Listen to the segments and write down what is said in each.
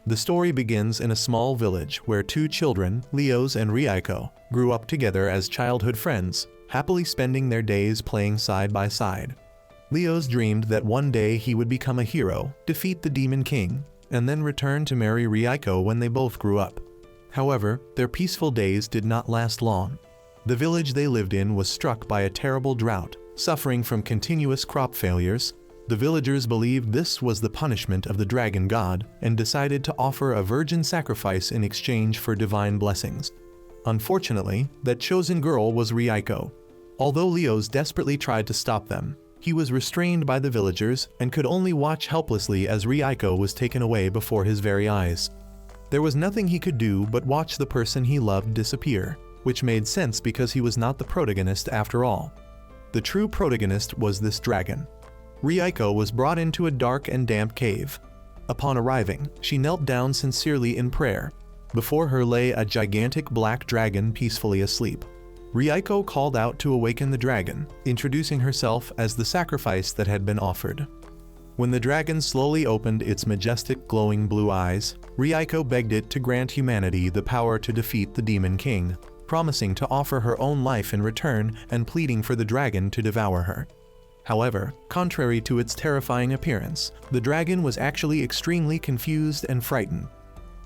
The story begins in a small village where two children, Leos and Rieko, grew up together as childhood friends, happily spending their days playing side by side. Leos dreamed that one day he would become a hero, defeat the Demon King, and then return to marry Rieko when they both grew up. However, their peaceful days did not last long. The village they lived in was struck by a terrible drought, suffering from continuous crop failures. The villagers believed this was the punishment of the dragon god and decided to offer a virgin sacrifice in exchange for divine blessings. Unfortunately, that chosen girl was Rieko. Although Leos desperately tried to stop them, he was restrained by the villagers and could only watch helplessly as Rieko was taken away before his very eyes. There was nothing he could do but watch the person he loved disappear, which made sense because he was not the protagonist after all. The true protagonist was this dragon. Rieko was brought into a dark and damp cave. Upon arriving, she knelt down sincerely in prayer. Before her lay a gigantic black dragon peacefully asleep. Rieko called out to awaken the dragon, introducing herself as the sacrifice that had been offered. When the dragon slowly opened its majestic glowing blue eyes, Rieko begged it to grant humanity the power to defeat the Demon King, promising to offer her own life in return and pleading for the dragon to devour her. However, contrary to its terrifying appearance, the dragon was actually extremely confused and frightened.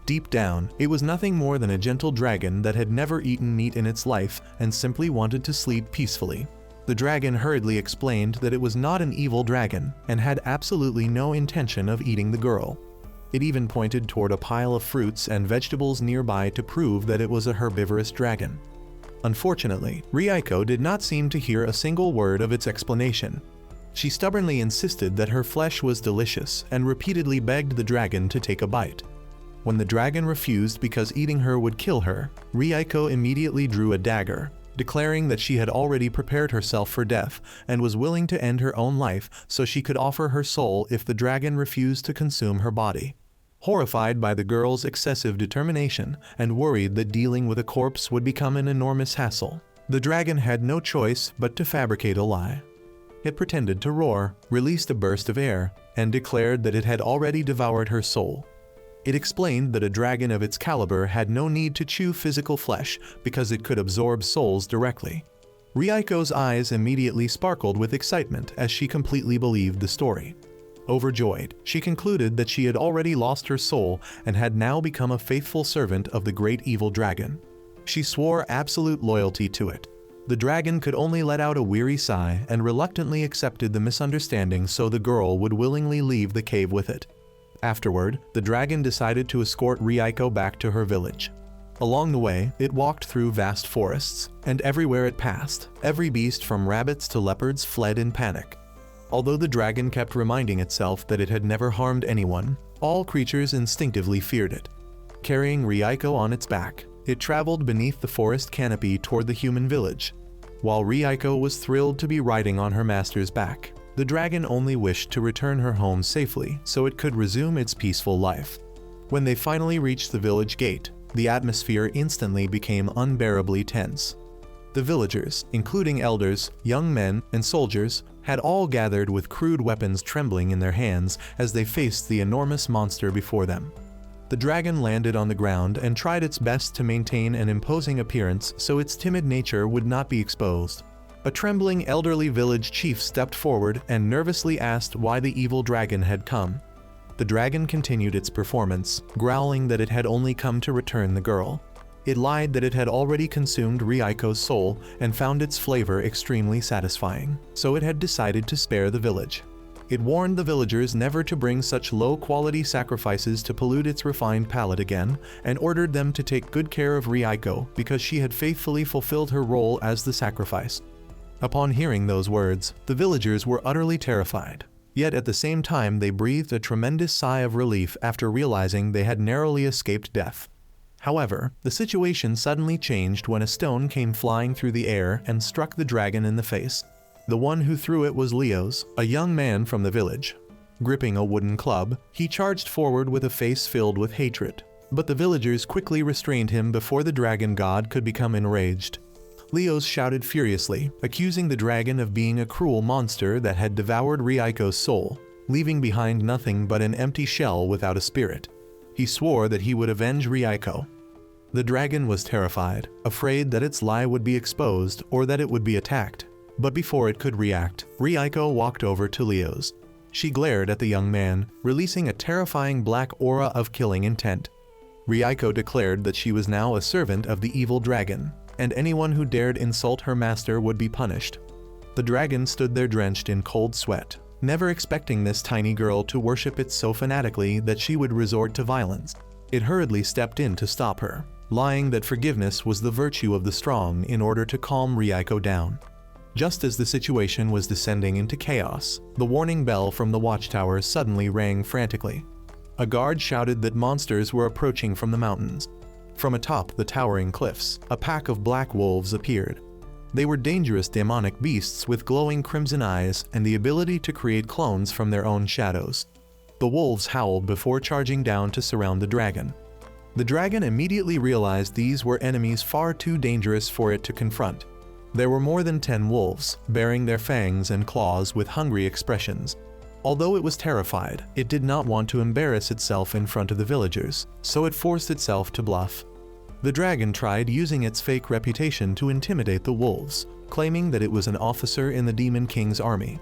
Deep down, it was nothing more than a gentle dragon that had never eaten meat in its life and simply wanted to sleep peacefully. The dragon hurriedly explained that it was not an evil dragon and had absolutely no intention of eating the girl. It even pointed toward a pile of fruits and vegetables nearby to prove that it was a herbivorous dragon. Unfortunately, Rieko did not seem to hear a single word of its explanation. She stubbornly insisted that her flesh was delicious and repeatedly begged the dragon to take a bite. When the dragon refused because eating her would kill her, Rieko immediately drew a dagger, declaring that she had already prepared herself for death and was willing to end her own life so she could offer her soul if the dragon refused to consume her body. Horrified by the girl's excessive determination and worried that dealing with a corpse would become an enormous hassle, the dragon had no choice but to fabricate a lie. It pretended to roar, released a burst of air, and declared that it had already devoured her soul. It explained that a dragon of its caliber had no need to chew physical flesh because it could absorb souls directly. Rieko's eyes immediately sparkled with excitement as she completely believed the story. Overjoyed, she concluded that she had already lost her soul and had now become a faithful servant of the great evil dragon. She swore absolute loyalty to it. The dragon could only let out a weary sigh and reluctantly accepted the misunderstanding so the girl would willingly leave the cave with it. Afterward, the dragon decided to escort Rieko back to her village. Along the way, it walked through vast forests, and everywhere it passed, every beast from rabbits to leopards fled in panic. Although the dragon kept reminding itself that it had never harmed anyone, all creatures instinctively feared it. Carrying Rieko on its back, it traveled beneath the forest canopy toward the human village. While Rieko was thrilled to be riding on her master's back, the dragon only wished to return her home safely so it could resume its peaceful life. When they finally reached the village gate, the atmosphere instantly became unbearably tense. The villagers, including elders, young men, and soldiers, had all gathered with crude weapons trembling in their hands as they faced the enormous monster before them. The dragon landed on the ground and tried its best to maintain an imposing appearance so its timid nature would not be exposed. A trembling elderly village chief stepped forward and nervously asked why the evil dragon had come. The dragon continued its performance, growling that it had only come to return the girl. It lied that it had already consumed Rieko's soul and found its flavor extremely satisfying, so it had decided to spare the village. It warned the villagers never to bring such low-quality sacrifices to pollute its refined palate again, and ordered them to take good care of Rieko because she had faithfully fulfilled her role as the sacrifice. Upon hearing those words, the villagers were utterly terrified. Yet at the same time they breathed a tremendous sigh of relief after realizing they had narrowly escaped death. However, the situation suddenly changed when a stone came flying through the air and struck the dragon in the face. The one who threw it was Leos, a young man from the village. Gripping a wooden club, he charged forward with a face filled with hatred. But the villagers quickly restrained him before the dragon god could become enraged. Leos shouted furiously, accusing the dragon of being a cruel monster that had devoured Rieko's soul, leaving behind nothing but an empty shell without a spirit. He swore that he would avenge Ryuko. The dragon was terrified, afraid that its lie would be exposed or that it would be attacked. But before it could react, Ryuko walked over to Leo's. She glared at the young man, releasing a terrifying black aura of killing intent. Ryuko declared that she was now a servant of the evil dragon, and anyone who dared insult her master would be punished. The dragon stood there drenched in cold sweat, never expecting this tiny girl to worship it so fanatically that she would resort to violence. It hurriedly stepped in to stop her, lying that forgiveness was the virtue of the strong in order to calm Ryuko down. Just as the situation was descending into chaos, the warning bell from the watchtower suddenly rang frantically. A guard shouted that monsters were approaching from the mountains. From atop the towering cliffs, a pack of black wolves appeared. They were dangerous demonic beasts with glowing crimson eyes and the ability to create clones from their own shadows. The wolves howled before charging down to surround the dragon. The dragon immediately realized these were enemies far too dangerous for it to confront. There were more than 10 wolves, bearing their fangs and claws with hungry expressions. Although it was terrified, it did not want to embarrass itself in front of the villagers, so it forced itself to bluff. The dragon tried using its fake reputation to intimidate the wolves, claiming that it was an officer in the Demon King's army.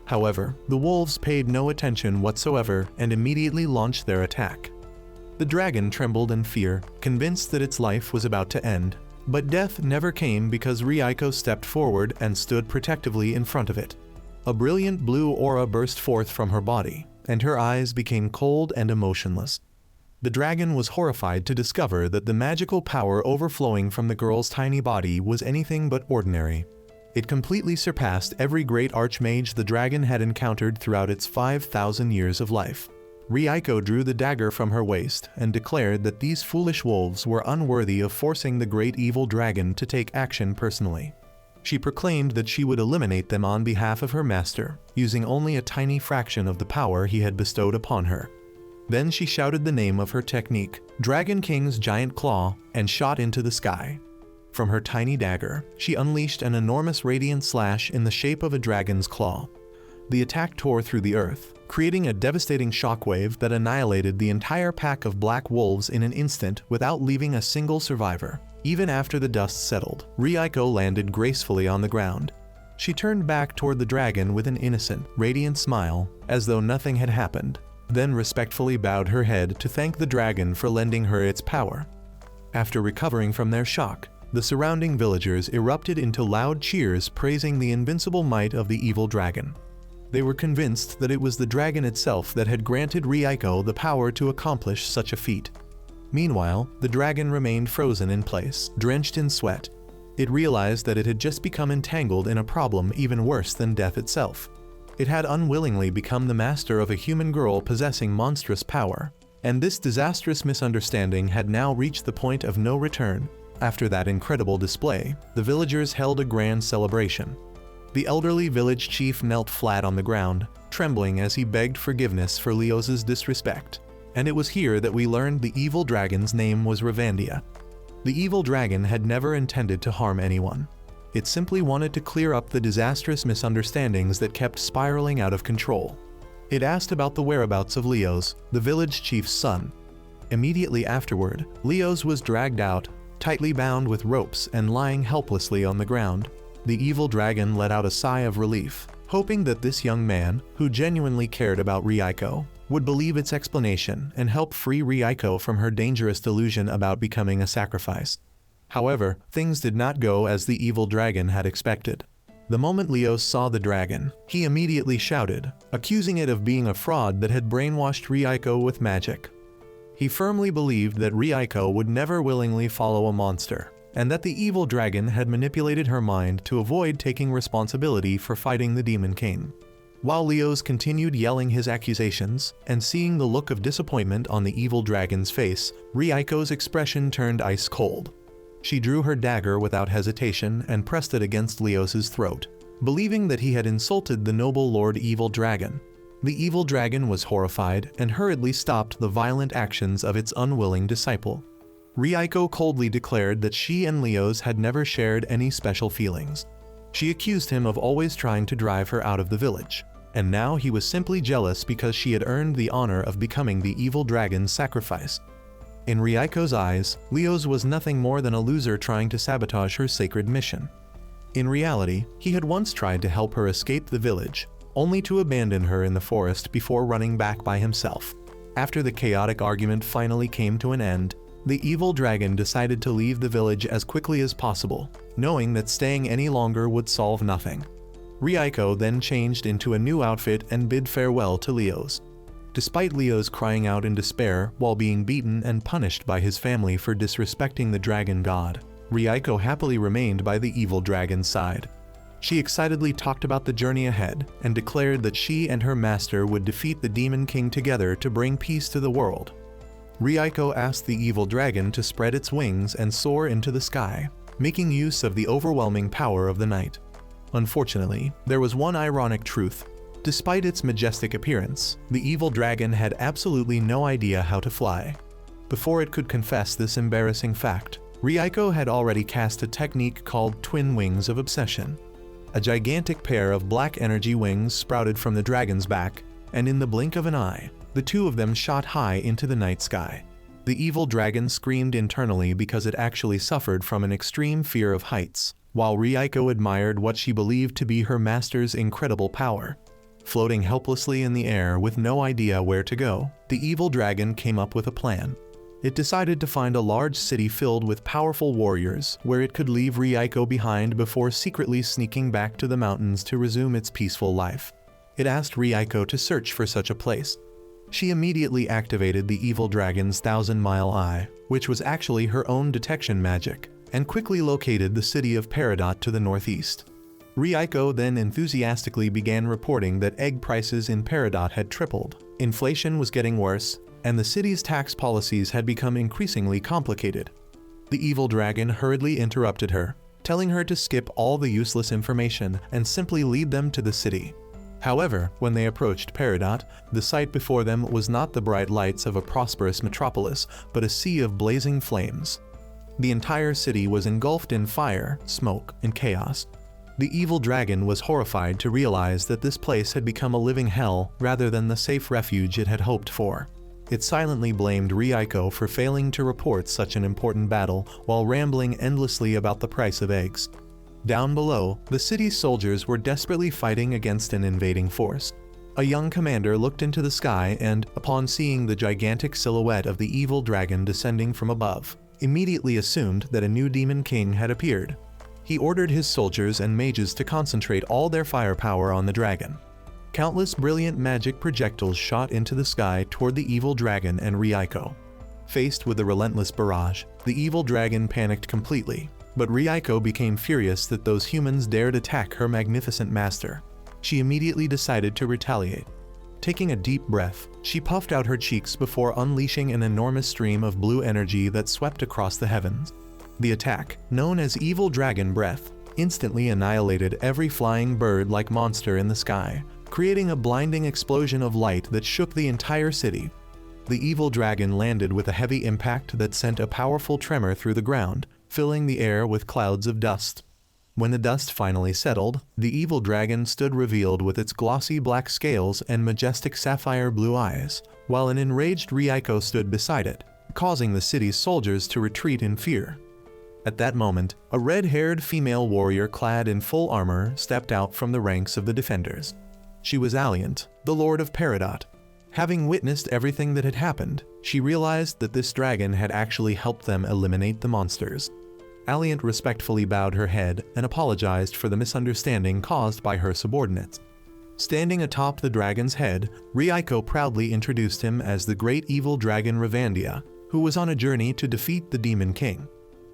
However, the wolves paid no attention whatsoever and immediately launched their attack. The dragon trembled in fear, convinced that its life was about to end. But death never came because Ryuko stepped forward and stood protectively in front of it. A brilliant blue aura burst forth from her body, and her eyes became cold and emotionless. The dragon was horrified to discover that the magical power overflowing from the girl's tiny body was anything but ordinary. It completely surpassed every great archmage the dragon had encountered throughout its 5,000 years of life. Ryuko drew the dagger from her waist and declared that these foolish wolves were unworthy of forcing the great evil dragon to take action personally. She proclaimed that she would eliminate them on behalf of her master, using only a tiny fraction of the power he had bestowed upon her. Then she shouted the name of her technique, Dragon King's Giant Claw, and shot into the sky. From her tiny dagger, she unleashed an enormous radiant slash in the shape of a dragon's claw. The attack tore through the earth, creating a devastating shockwave that annihilated the entire pack of black wolves in an instant without leaving a single survivor. Even after the dust settled, Ryuko landed gracefully on the ground. She turned back toward the dragon with an innocent, radiant smile, as though nothing had happened, then respectfully bowed her head to thank the dragon for lending her its power. After recovering from their shock, the surrounding villagers erupted into loud cheers praising the invincible might of the evil dragon. They were convinced that it was the dragon itself that had granted Ryuko the power to accomplish such a feat. Meanwhile, the dragon remained frozen in place, drenched in sweat. It realized that it had just become entangled in a problem even worse than death itself. It had unwillingly become the master of a human girl possessing monstrous power, and this disastrous misunderstanding had now reached the point of no return. After that incredible display, the villagers held a grand celebration. The elderly village chief knelt flat on the ground, trembling as he begged forgiveness for Leo's disrespect. And it was here that we learned the evil dragon's name was Ravandia. The evil dragon had never intended to harm anyone. It simply wanted to clear up the disastrous misunderstandings that kept spiraling out of control. It asked about the whereabouts of Leo's, the village chief's son. Immediately afterward, Leo's was dragged out, tightly bound with ropes and lying helplessly on the ground. The evil dragon let out a sigh of relief, hoping that this young man, who genuinely cared about Ryuko, would believe its explanation and help free Ryuko from her dangerous delusion about becoming a sacrifice. However, things did not go as the evil dragon had expected. The moment Leo saw the dragon, he immediately shouted, accusing it of being a fraud that had brainwashed Ryuko with magic. He firmly believed that Ryuko would never willingly follow a monster, and that the evil dragon had manipulated her mind to avoid taking responsibility for fighting the Demon King. While Leo's continued yelling his accusations, and seeing the look of disappointment on the evil dragon's face, Ryuko's expression turned ice cold. She drew her dagger without hesitation and pressed it against Leo's throat, believing that he had insulted the noble Lord Evil Dragon. The evil dragon was horrified and hurriedly stopped the violent actions of its unwilling disciple. Ryuko coldly declared that she and Leo's had never shared any special feelings. She accused him of always trying to drive her out of the village. and now he was simply jealous because she had earned the honor of becoming the evil dragon's sacrifice. In Ryuko's eyes, Leo's was nothing more than a loser trying to sabotage her sacred mission. In reality, he had once tried to help her escape the village, only to abandon her in the forest before running back by himself. After the chaotic argument finally came to an end, the evil dragon decided to leave the village as quickly as possible, knowing that staying any longer would solve nothing. Ryuko then changed into a new outfit and bid farewell to Leo's. Despite Leo's crying out in despair while being beaten and punished by his family for disrespecting the dragon god, Ryuko happily remained by the evil dragon's side. She excitedly talked about the journey ahead and declared that she and her master would defeat the Demon King together to bring peace to the world. Ryuko asked the evil dragon to spread its wings and soar into the sky, making use of the overwhelming power of the night. Unfortunately, there was one ironic truth. Despite its majestic appearance, the evil dragon had absolutely no idea how to fly. Before it could confess this embarrassing fact, Ryuko had already cast a technique called Twin Wings of Obsession. A gigantic pair of black energy wings sprouted from the dragon's back, and in the blink of an eye, the two of them shot high into the night sky. The evil dragon screamed internally because it actually suffered from an extreme fear of heights, while Ryuko admired what she believed to be her master's incredible power. Floating helplessly in the air with no idea where to go, the evil dragon came up with a plan. It decided to find a large city filled with powerful warriors where it could leave Ryuko behind before secretly sneaking back to the mountains to resume its peaceful life. It asked Ryuko to search for such a place. She immediately activated the evil dragon's 1,000-mile eye, which was actually her own detection magic, and quickly located the city of Peridot to the northeast. Ryuko then enthusiastically began reporting that egg prices in Peridot had tripled, inflation was getting worse, and the city's tax policies had become increasingly complicated. The evil dragon hurriedly interrupted her, telling her to skip all the useless information and simply lead them to the city. However, when they approached Peridot, the sight before them was not the bright lights of a prosperous metropolis, but a sea of blazing flames. The entire city was engulfed in fire, smoke, and chaos. The evil dragon was horrified to realize that this place had become a living hell rather than the safe refuge it had hoped for. It silently blamed Ryuko for failing to report such an important battle while rambling endlessly about the price of eggs. Down below, the city's soldiers were desperately fighting against an invading force. A young commander looked into the sky and, upon seeing the gigantic silhouette of the evil dragon descending from above, immediately assumed that a new demon king had appeared. He ordered his soldiers and mages to concentrate all their firepower on the dragon. Countless brilliant magic projectiles shot into the sky toward the evil dragon and Ryuko. Faced with the relentless barrage, the evil dragon panicked completely, but Ryuko became furious that those humans dared attack her magnificent master. She immediately decided to retaliate. Taking a deep breath, she puffed out her cheeks before unleashing an enormous stream of blue energy that swept across the heavens. The attack, known as Evil Dragon Breath, instantly annihilated every flying bird-like monster in the sky, creating a blinding explosion of light that shook the entire city. The evil dragon landed with a heavy impact that sent a powerful tremor through the ground, filling the air with clouds of dust. When the dust finally settled, the evil dragon stood revealed with its glossy black scales and majestic sapphire blue eyes, while an enraged Ryuko stood beside it, causing the city's soldiers to retreat in fear. At that moment, a red-haired female warrior clad in full armor stepped out from the ranks of the defenders. She was Alliant, the Lord of Peridot. Having witnessed everything that had happened, she realized that this dragon had actually helped them eliminate the monsters. Alliant respectfully bowed her head and apologized for the misunderstanding caused by her subordinates. Standing atop the dragon's head, Ryuko proudly introduced him as the great evil dragon Ravandia, who was on a journey to defeat the Demon King.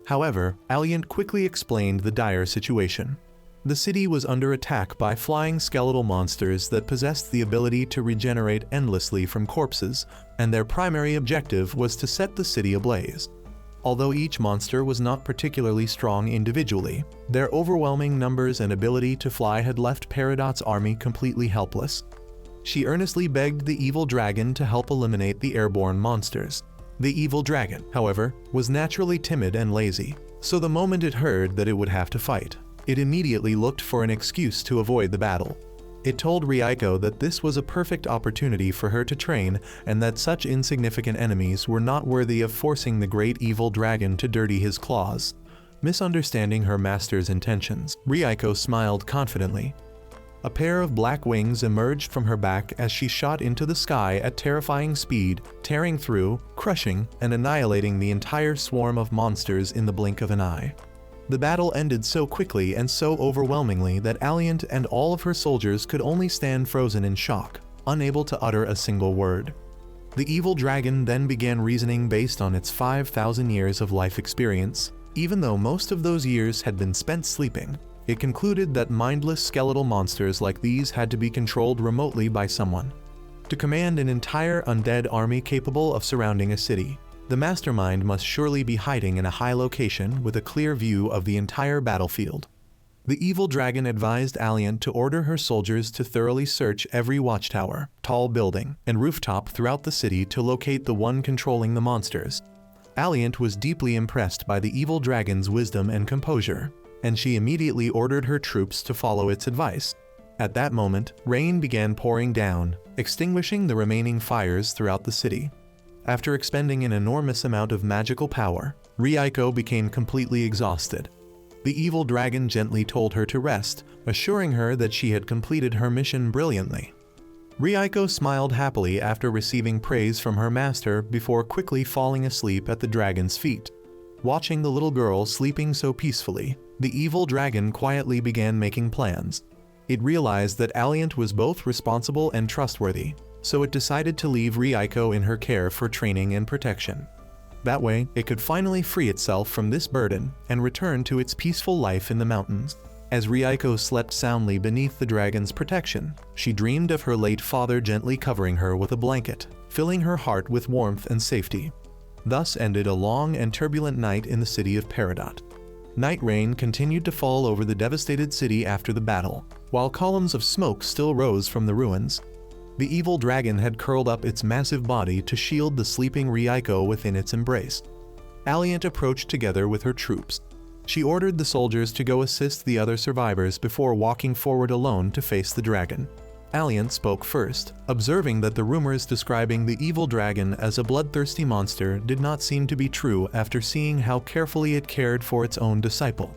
However, Alliant quickly explained the dire situation. The city was under attack by flying skeletal monsters that possessed the ability to regenerate endlessly from corpses, and their primary objective was to set the city ablaze. Although each monster was not particularly strong individually, their overwhelming numbers and ability to fly had left Peridot's army completely helpless. She earnestly begged the evil dragon to help eliminate the airborne monsters. The evil dragon, however, was naturally timid and lazy, so the moment it heard that it would have to fight, it immediately looked for an excuse to avoid the battle. It told Ryuko that this was a perfect opportunity for her to train and that such insignificant enemies were not worthy of forcing the great evil dragon to dirty his claws. Misunderstanding her master's intentions, Ryuko smiled confidently. A pair of black wings emerged from her back as she shot into the sky at terrifying speed, tearing through, crushing, and annihilating the entire swarm of monsters in the blink of an eye. The battle ended so quickly and so overwhelmingly that Alliant and all of her soldiers could only stand frozen in shock, unable to utter a single word. The evil dragon then began reasoning based on its 5,000 years of life experience. Even though most of those years had been spent sleeping, it concluded that mindless skeletal monsters like these had to be controlled remotely by someone. To command an entire undead army capable of surrounding a city, the mastermind must surely be hiding in a high location with a clear view of the entire battlefield. The evil dragon advised Alliant to order her soldiers to thoroughly search every watchtower, tall building, and rooftop throughout the city to locate the one controlling the monsters. Alliant was deeply impressed by the evil dragon's wisdom and composure, and she immediately ordered her troops to follow its advice. At that moment, rain began pouring down, extinguishing the remaining fires throughout the city. After expending an enormous amount of magical power, Ryuko became completely exhausted. The evil dragon gently told her to rest, assuring her that she had completed her mission brilliantly. Ryuko smiled happily after receiving praise from her master before quickly falling asleep at the dragon's feet. Watching the little girl sleeping so peacefully, the evil dragon quietly began making plans. It realized that Alliant was both responsible and trustworthy, so it decided to leave Ryuko in her care for training and protection. That way, it could finally free itself from this burden and return to its peaceful life in the mountains. As Ryuko slept soundly beneath the dragon's protection, she dreamed of her late father gently covering her with a blanket, filling her heart with warmth and safety. Thus ended a long and turbulent night in the city of Peridot. Night rain continued to fall over the devastated city after the battle, while columns of smoke still rose from the ruins. The evil dragon had curled up its massive body to shield the sleeping Ryuko within its embrace. Alliant approached together with her troops. She ordered the soldiers to go assist the other survivors before walking forward alone to face the dragon. Alliant spoke first, observing that the rumors describing the evil dragon as a bloodthirsty monster did not seem to be true after seeing how carefully it cared for its own disciple.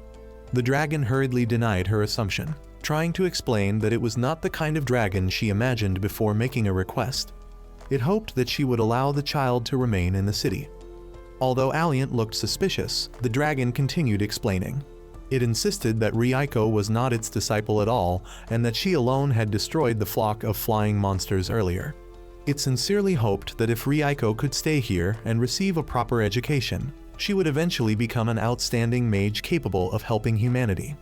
The dragon hurriedly denied her assumption, trying to explain that it was not the kind of dragon she imagined before making a request. It hoped that she would allow the child to remain in the city. Although Alliant looked suspicious, the dragon continued explaining. It insisted that Ryuko was not its disciple at all and that she alone had destroyed the flock of flying monsters earlier. It sincerely hoped that if Ryuko could stay here and receive a proper education, she would eventually become an outstanding mage capable of helping humanity.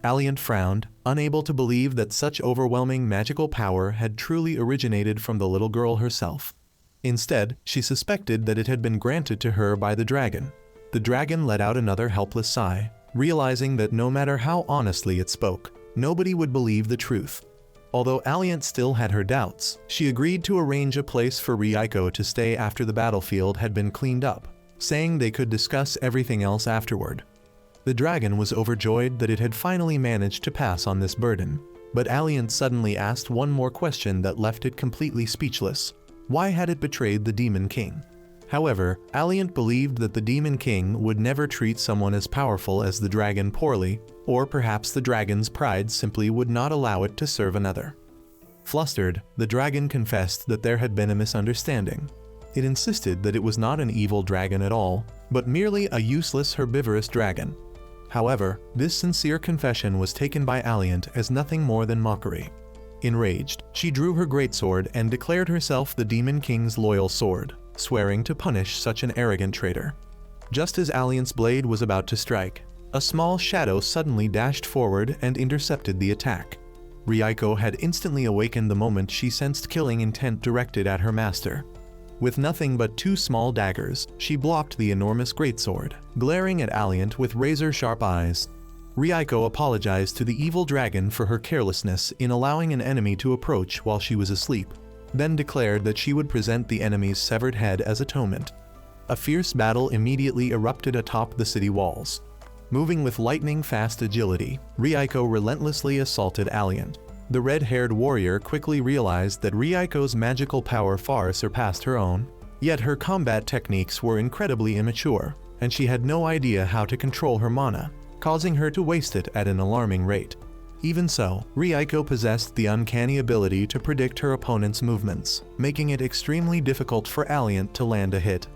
Alliant frowned, unable to believe that such overwhelming magical power had truly originated from the little girl herself. Instead, she suspected that it had been granted to her by the dragon. The dragon let out another helpless sigh, realizing that no matter how honestly it spoke, nobody would believe the truth. Although Alliant still had her doubts, she agreed to arrange a place for Ryuko to stay after the battlefield had been cleaned up, saying they could discuss everything else afterward. The dragon was overjoyed that it had finally managed to pass on this burden, but Alliant suddenly asked one more question that left it completely speechless. Why had it betrayed the Demon King? However, Alliant believed that the Demon King would never treat someone as powerful as the dragon poorly, or perhaps the dragon's pride simply would not allow it to serve another. Flustered, the dragon confessed that there had been a misunderstanding. It insisted that it was not an evil dragon at all, but merely a useless herbivorous dragon. However, this sincere confession was taken by Alliant as nothing more than mockery. Enraged, she drew her greatsword and declared herself the Demon King's loyal sword, swearing to punish such an arrogant traitor. Just as Alliant's blade was about to strike, a small shadow suddenly dashed forward and intercepted the attack. Ryuko had instantly awakened the moment she sensed killing intent directed at her master. With nothing but two small daggers, she blocked the enormous greatsword, glaring at Alliant with razor-sharp eyes. Ryuko apologized to the evil dragon for her carelessness in allowing an enemy to approach while she was asleep, then declared that she would present the enemy's severed head as atonement. A fierce battle immediately erupted atop the city walls. Moving with lightning-fast agility, Ryuko relentlessly assaulted Alliant. The red-haired warrior quickly realized that Ryuko's magical power far surpassed her own, yet her combat techniques were incredibly immature, and she had no idea how to control her mana, causing her to waste it at an alarming rate. Even so, Ryuko possessed the uncanny ability to predict her opponent's movements, making it extremely difficult for Alliant to land a hit.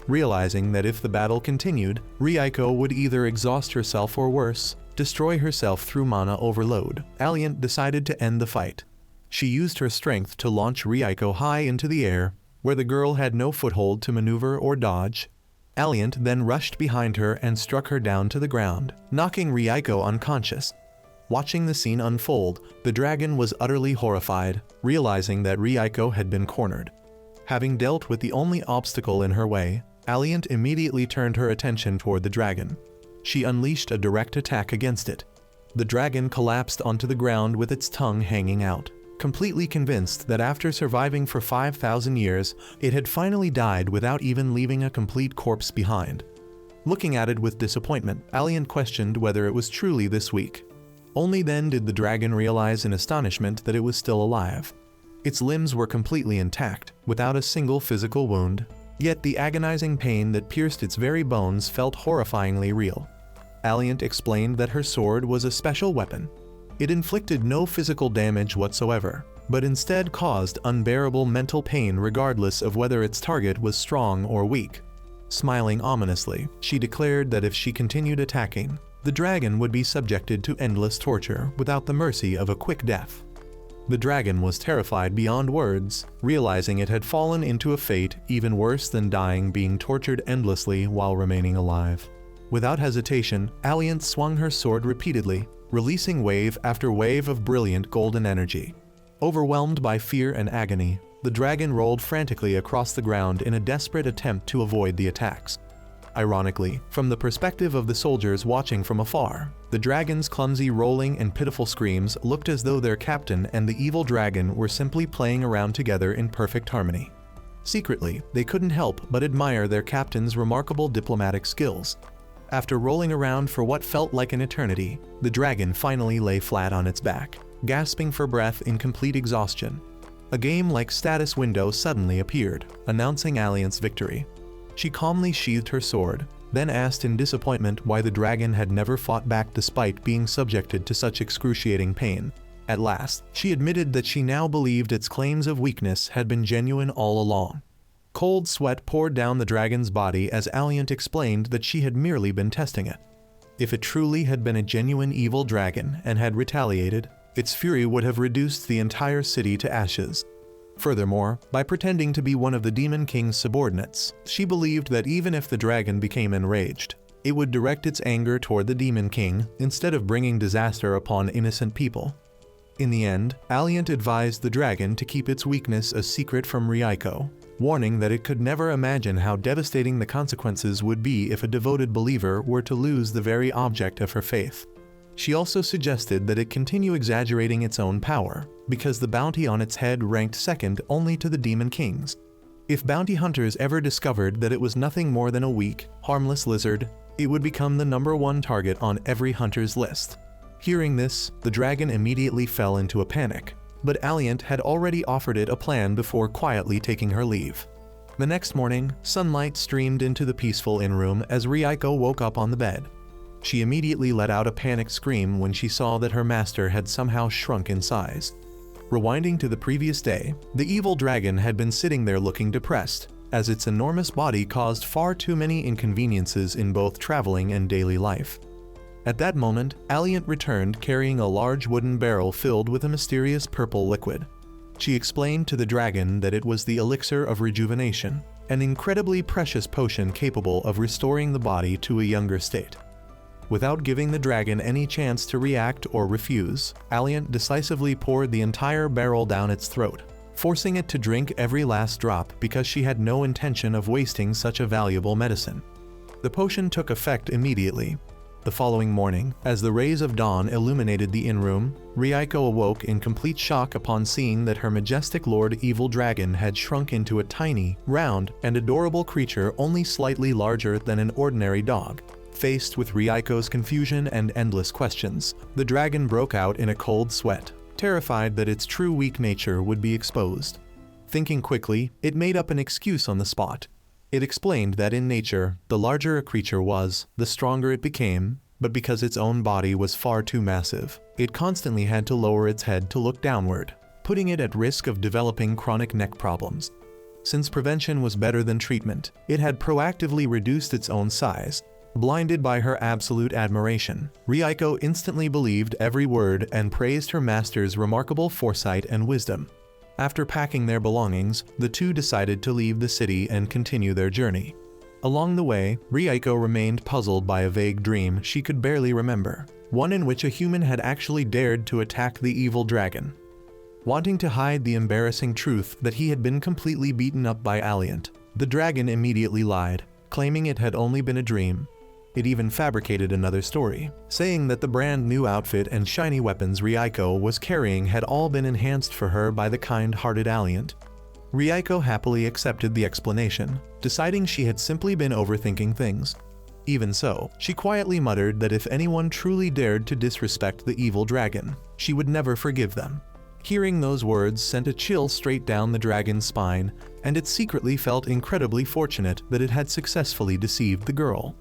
Realizing that if the battle continued, Ryuko would either exhaust herself or worse, destroy herself through mana overload, Alliant decided to end the fight. She used her strength to launch Ryuko high into the air, where the girl had no foothold to maneuver or dodge. Alliant then rushed behind her and struck her down to the ground, knocking Ryuko unconscious. Watching the scene unfold, the dragon was utterly horrified, realizing that Ryuko had been cornered. Having dealt with the only obstacle in her way, Alliant immediately turned her attention toward the dragon. She unleashed a direct attack against it. The dragon collapsed onto the ground with its tongue hanging out, completely convinced that after surviving for 5,000 years, it had finally died without even leaving a complete corpse behind. Looking at it with disappointment, Alliant questioned whether it was truly this weak. Only then did the dragon realize in astonishment that it was still alive. Its limbs were completely intact, without a single physical wound, yet the agonizing pain that pierced its very bones felt horrifyingly real. Alliant explained that her sword was a special weapon. It inflicted no physical damage whatsoever, but instead caused unbearable mental pain regardless of whether its target was strong or weak. Smiling ominously, she declared that if she continued attacking, the dragon would be subjected to endless torture without the mercy of a quick death. The dragon was terrified beyond words, realizing it had fallen into a fate even worse than dying being tortured endlessly while remaining alive. Without hesitation, Alliant swung her sword repeatedly, releasing wave after wave of brilliant golden energy. Overwhelmed by fear and agony, the dragon rolled frantically across the ground in a desperate attempt to avoid the attacks. Ironically, from the perspective of the soldiers watching from afar, the dragon's clumsy rolling and pitiful screams looked as though their captain and the evil dragon were simply playing around together in perfect harmony. Secretly, they couldn't help but admire their captain's remarkable diplomatic skills. After rolling around for what felt like an eternity, the dragon finally lay flat on its back, gasping for breath in complete exhaustion. A game-like status window suddenly appeared, announcing Alliant's victory. She calmly sheathed her sword, then asked in disappointment why the dragon had never fought back despite being subjected to such excruciating pain. At last, she admitted that she now believed its claims of weakness had been genuine all along. Cold sweat poured down the dragon's body as Alliant explained that she had merely been testing it. If it truly had been a genuine evil dragon and had retaliated, its fury would have reduced the entire city to ashes. Furthermore, by pretending to be one of the Demon King's subordinates, she believed that even if the dragon became enraged, it would direct its anger toward the Demon King instead of bringing disaster upon innocent people. In the end, Alliant advised the dragon to keep its weakness a secret from Ryuko, warning that it could never imagine how devastating the consequences would be if a devoted believer were to lose the very object of her faith. She also suggested that it continue exaggerating its own power, because the bounty on its head ranked second only to the Demon King's. If bounty hunters ever discovered that it was nothing more than a weak, harmless lizard, it would become the #1 target on every hunter's list. Hearing this, the dragon immediately fell into a panic, but Alliant had already offered it a plan before quietly taking her leave. The next morning, sunlight streamed into the peaceful inn-room as Ryuko woke up on the bed. She immediately let out a panicked scream when she saw that her master had somehow shrunk in size. Rewinding to the previous day, the evil dragon had been sitting there looking depressed, as its enormous body caused far too many inconveniences in both traveling and daily life. At that moment, Alliant returned carrying a large wooden barrel filled with a mysterious purple liquid. She explained to the dragon that it was the elixir of rejuvenation, an incredibly precious potion capable of restoring the body to a younger state. Without giving the dragon any chance to react or refuse, Alliant decisively poured the entire barrel down its throat, forcing it to drink every last drop because she had no intention of wasting such a valuable medicine. The potion took effect immediately. The following morning, as the rays of dawn illuminated the inn-room, Ryuko awoke in complete shock upon seeing that her majestic Lord Evil Dragon had shrunk into a tiny, round, and adorable creature only slightly larger than an ordinary dog. Faced with Ryuko's confusion and endless questions, the dragon broke out in a cold sweat, terrified that its true weak nature would be exposed. Thinking quickly, it made up an excuse on the spot. It explained that in nature, the larger a creature was, the stronger it became, but because its own body was far too massive, it constantly had to lower its head to look downward, putting it at risk of developing chronic neck problems. Since prevention was better than treatment, it had proactively reduced its own size. Blinded by her absolute admiration, Ryuko instantly believed every word and praised her master's remarkable foresight and wisdom. After packing their belongings, the two decided to leave the city and continue their journey. Along the way, Ryuko remained puzzled by a vague dream she could barely remember, one in which a human had actually dared to attack the evil dragon. Wanting to hide the embarrassing truth that he had been completely beaten up by Alliant, the dragon immediately lied, claiming it had only been a dream. It even fabricated another story, saying that the brand new outfit and shiny weapons Ryuko was carrying had all been enhanced for her by the kind-hearted Alliant. Ryuko happily accepted the explanation, deciding she had simply been overthinking things. Even so, she quietly muttered that if anyone truly dared to disrespect the evil dragon, she would never forgive them. Hearing those words sent a chill straight down the dragon's spine, and it secretly felt incredibly fortunate that it had successfully deceived the girl.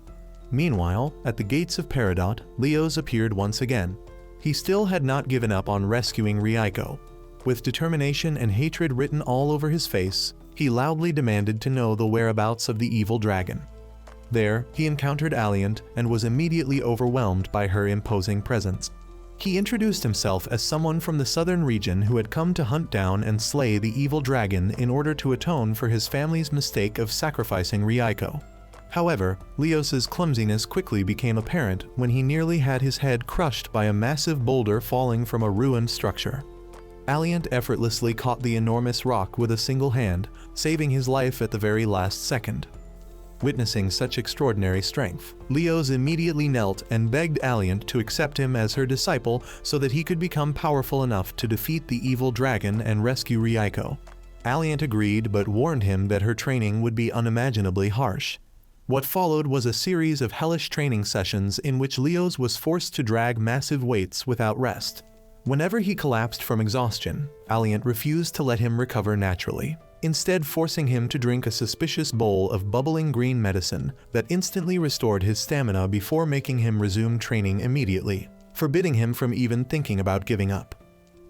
Meanwhile, at the gates of Peridot, Leos appeared once again. He still had not given up on rescuing Ryuko. With determination and hatred written all over his face, he loudly demanded to know the whereabouts of the evil dragon. There, he encountered Alliant and was immediately overwhelmed by her imposing presence. He introduced himself as someone from the southern region who had come to hunt down and slay the evil dragon in order to atone for his family's mistake of sacrificing Ryuko. However, Leos's clumsiness quickly became apparent when he nearly had his head crushed by a massive boulder falling from a ruined structure. Alliant effortlessly caught the enormous rock with a single hand, saving his life at the very last second. Witnessing such extraordinary strength, Leos immediately knelt and begged Alliant to accept him as her disciple so that he could become powerful enough to defeat the evil dragon and rescue Ryuko. Alliant agreed but warned him that her training would be unimaginably harsh. What followed was a series of hellish training sessions in which Leos was forced to drag massive weights without rest. Whenever he collapsed from exhaustion, Alliant refused to let him recover naturally, instead forcing him to drink a suspicious bowl of bubbling green medicine that instantly restored his stamina before making him resume training immediately, forbidding him from even thinking about giving up.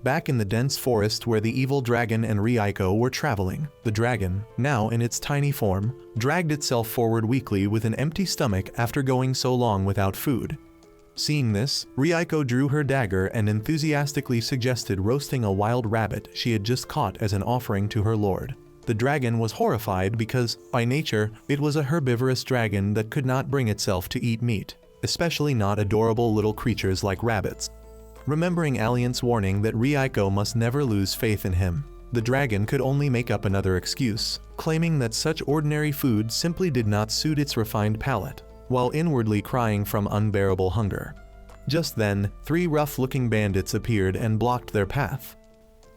Back in the dense forest where the evil dragon and Ryuko were traveling, the dragon, now in its tiny form, dragged itself forward weakly with an empty stomach after going so long without food. Seeing this, Ryuko drew her dagger and enthusiastically suggested roasting a wild rabbit she had just caught as an offering to her lord. The dragon was horrified because, by nature, it was a herbivorous dragon that could not bring itself to eat meat, especially not adorable little creatures like rabbits. Remembering Alliant's warning that Ryuko must never lose faith in him, the dragon could only make up another excuse, claiming that such ordinary food simply did not suit its refined palate, while inwardly crying from unbearable hunger. Just then, 3 rough-looking bandits appeared and blocked their path.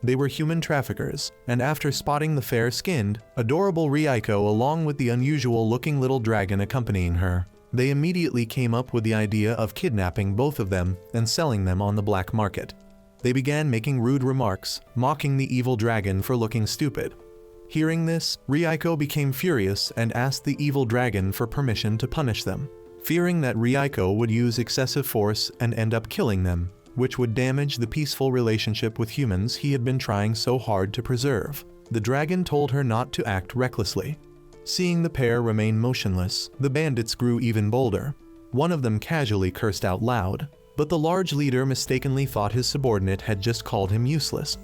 They were human traffickers, and after spotting the fair-skinned, adorable Ryuko along with the unusual-looking little dragon accompanying her, they immediately came up with the idea of kidnapping both of them and selling them on the black market. They began making rude remarks, mocking the evil dragon for looking stupid. Hearing this, Ryuko became furious and asked the evil dragon for permission to punish them, fearing that Ryuko would use excessive force and end up killing them, which would damage the peaceful relationship with humans he had been trying so hard to preserve. The dragon told her not to act recklessly. Seeing the pair remain motionless, the bandits grew even bolder. One of them casually cursed out loud, but the large leader mistakenly thought his subordinate had just called him useless.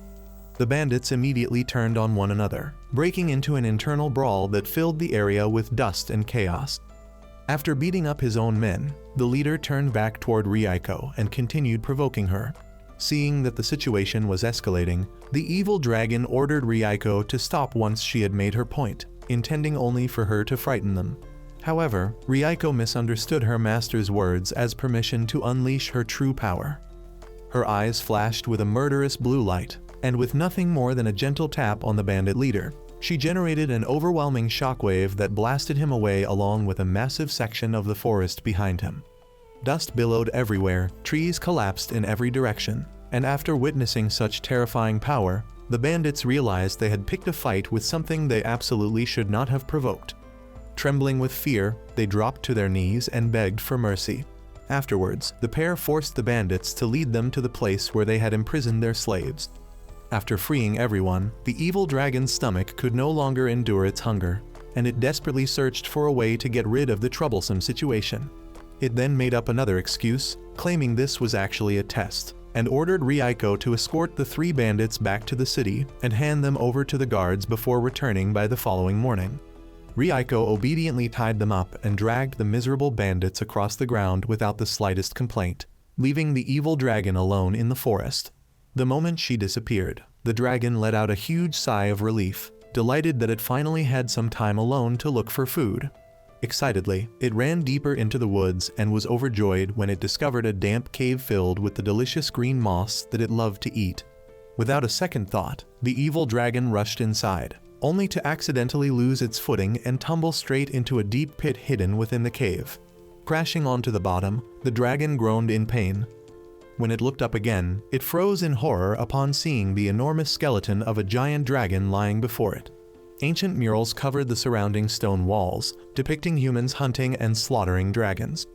The bandits immediately turned on one another, breaking into an internal brawl that filled the area with dust and chaos. After beating up his own men, the leader turned back toward Ryuko and continued provoking her. Seeing that the situation was escalating, the evil dragon ordered Ryuko to stop once she had made her point, intending only for her to frighten them. However, Ryuko misunderstood her master's words as permission to unleash her true power. Her eyes flashed with a murderous blue light, and with nothing more than a gentle tap on the bandit leader, she generated an overwhelming shockwave that blasted him away along with a massive section of the forest behind him. Dust billowed everywhere, trees collapsed in every direction, And after witnessing such terrifying power, the bandits realized they had picked a fight with something they absolutely should not have provoked. Trembling with fear, they dropped to their knees and begged for mercy. Afterwards, the pair forced the bandits to lead them to the place where they had imprisoned their slaves. After freeing everyone, the evil dragon's stomach could no longer endure its hunger, and it desperately searched for a way to get rid of the troublesome situation. It then made up another excuse, claiming this was actually a test, and ordered Ryuko to escort the 3 bandits back to the city and hand them over to the guards before returning by the following morning. Ryuko obediently tied them up and dragged the miserable bandits across the ground without the slightest complaint, leaving the evil dragon alone in the forest. The moment she disappeared, the dragon let out a huge sigh of relief, delighted that it finally had some time alone to look for food. Excitedly, it ran deeper into the woods and was overjoyed when it discovered a damp cave filled with the delicious green moss that it loved to eat. Without a second thought, the evil dragon rushed inside, only to accidentally lose its footing and tumble straight into a deep pit hidden within the cave. Crashing onto the bottom, the dragon groaned in pain. When it looked up again, it froze in horror upon seeing the enormous skeleton of a giant dragon lying before it. Ancient murals covered the surrounding stone walls, depicting humans hunting and slaughtering dragons.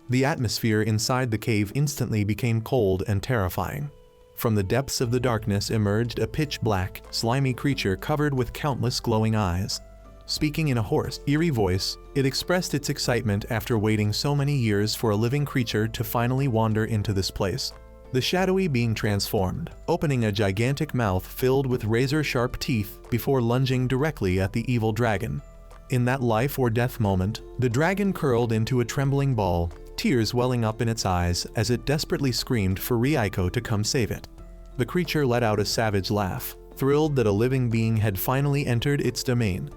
The atmosphere inside the cave instantly became cold and terrifying. From the depths of the darkness emerged a pitch-black, slimy creature covered with countless glowing eyes. Speaking in a hoarse, eerie voice, it expressed its excitement after waiting so many years for a living creature to finally wander into this place. The shadowy being transformed, opening a gigantic mouth filled with razor-sharp teeth before lunging directly at the evil dragon. In that life or death moment, the dragon curled into a trembling ball, tears welling up in its eyes as it desperately screamed for Ryuko to come save it. The creature let out a savage laugh, thrilled that a living being had finally entered its domain.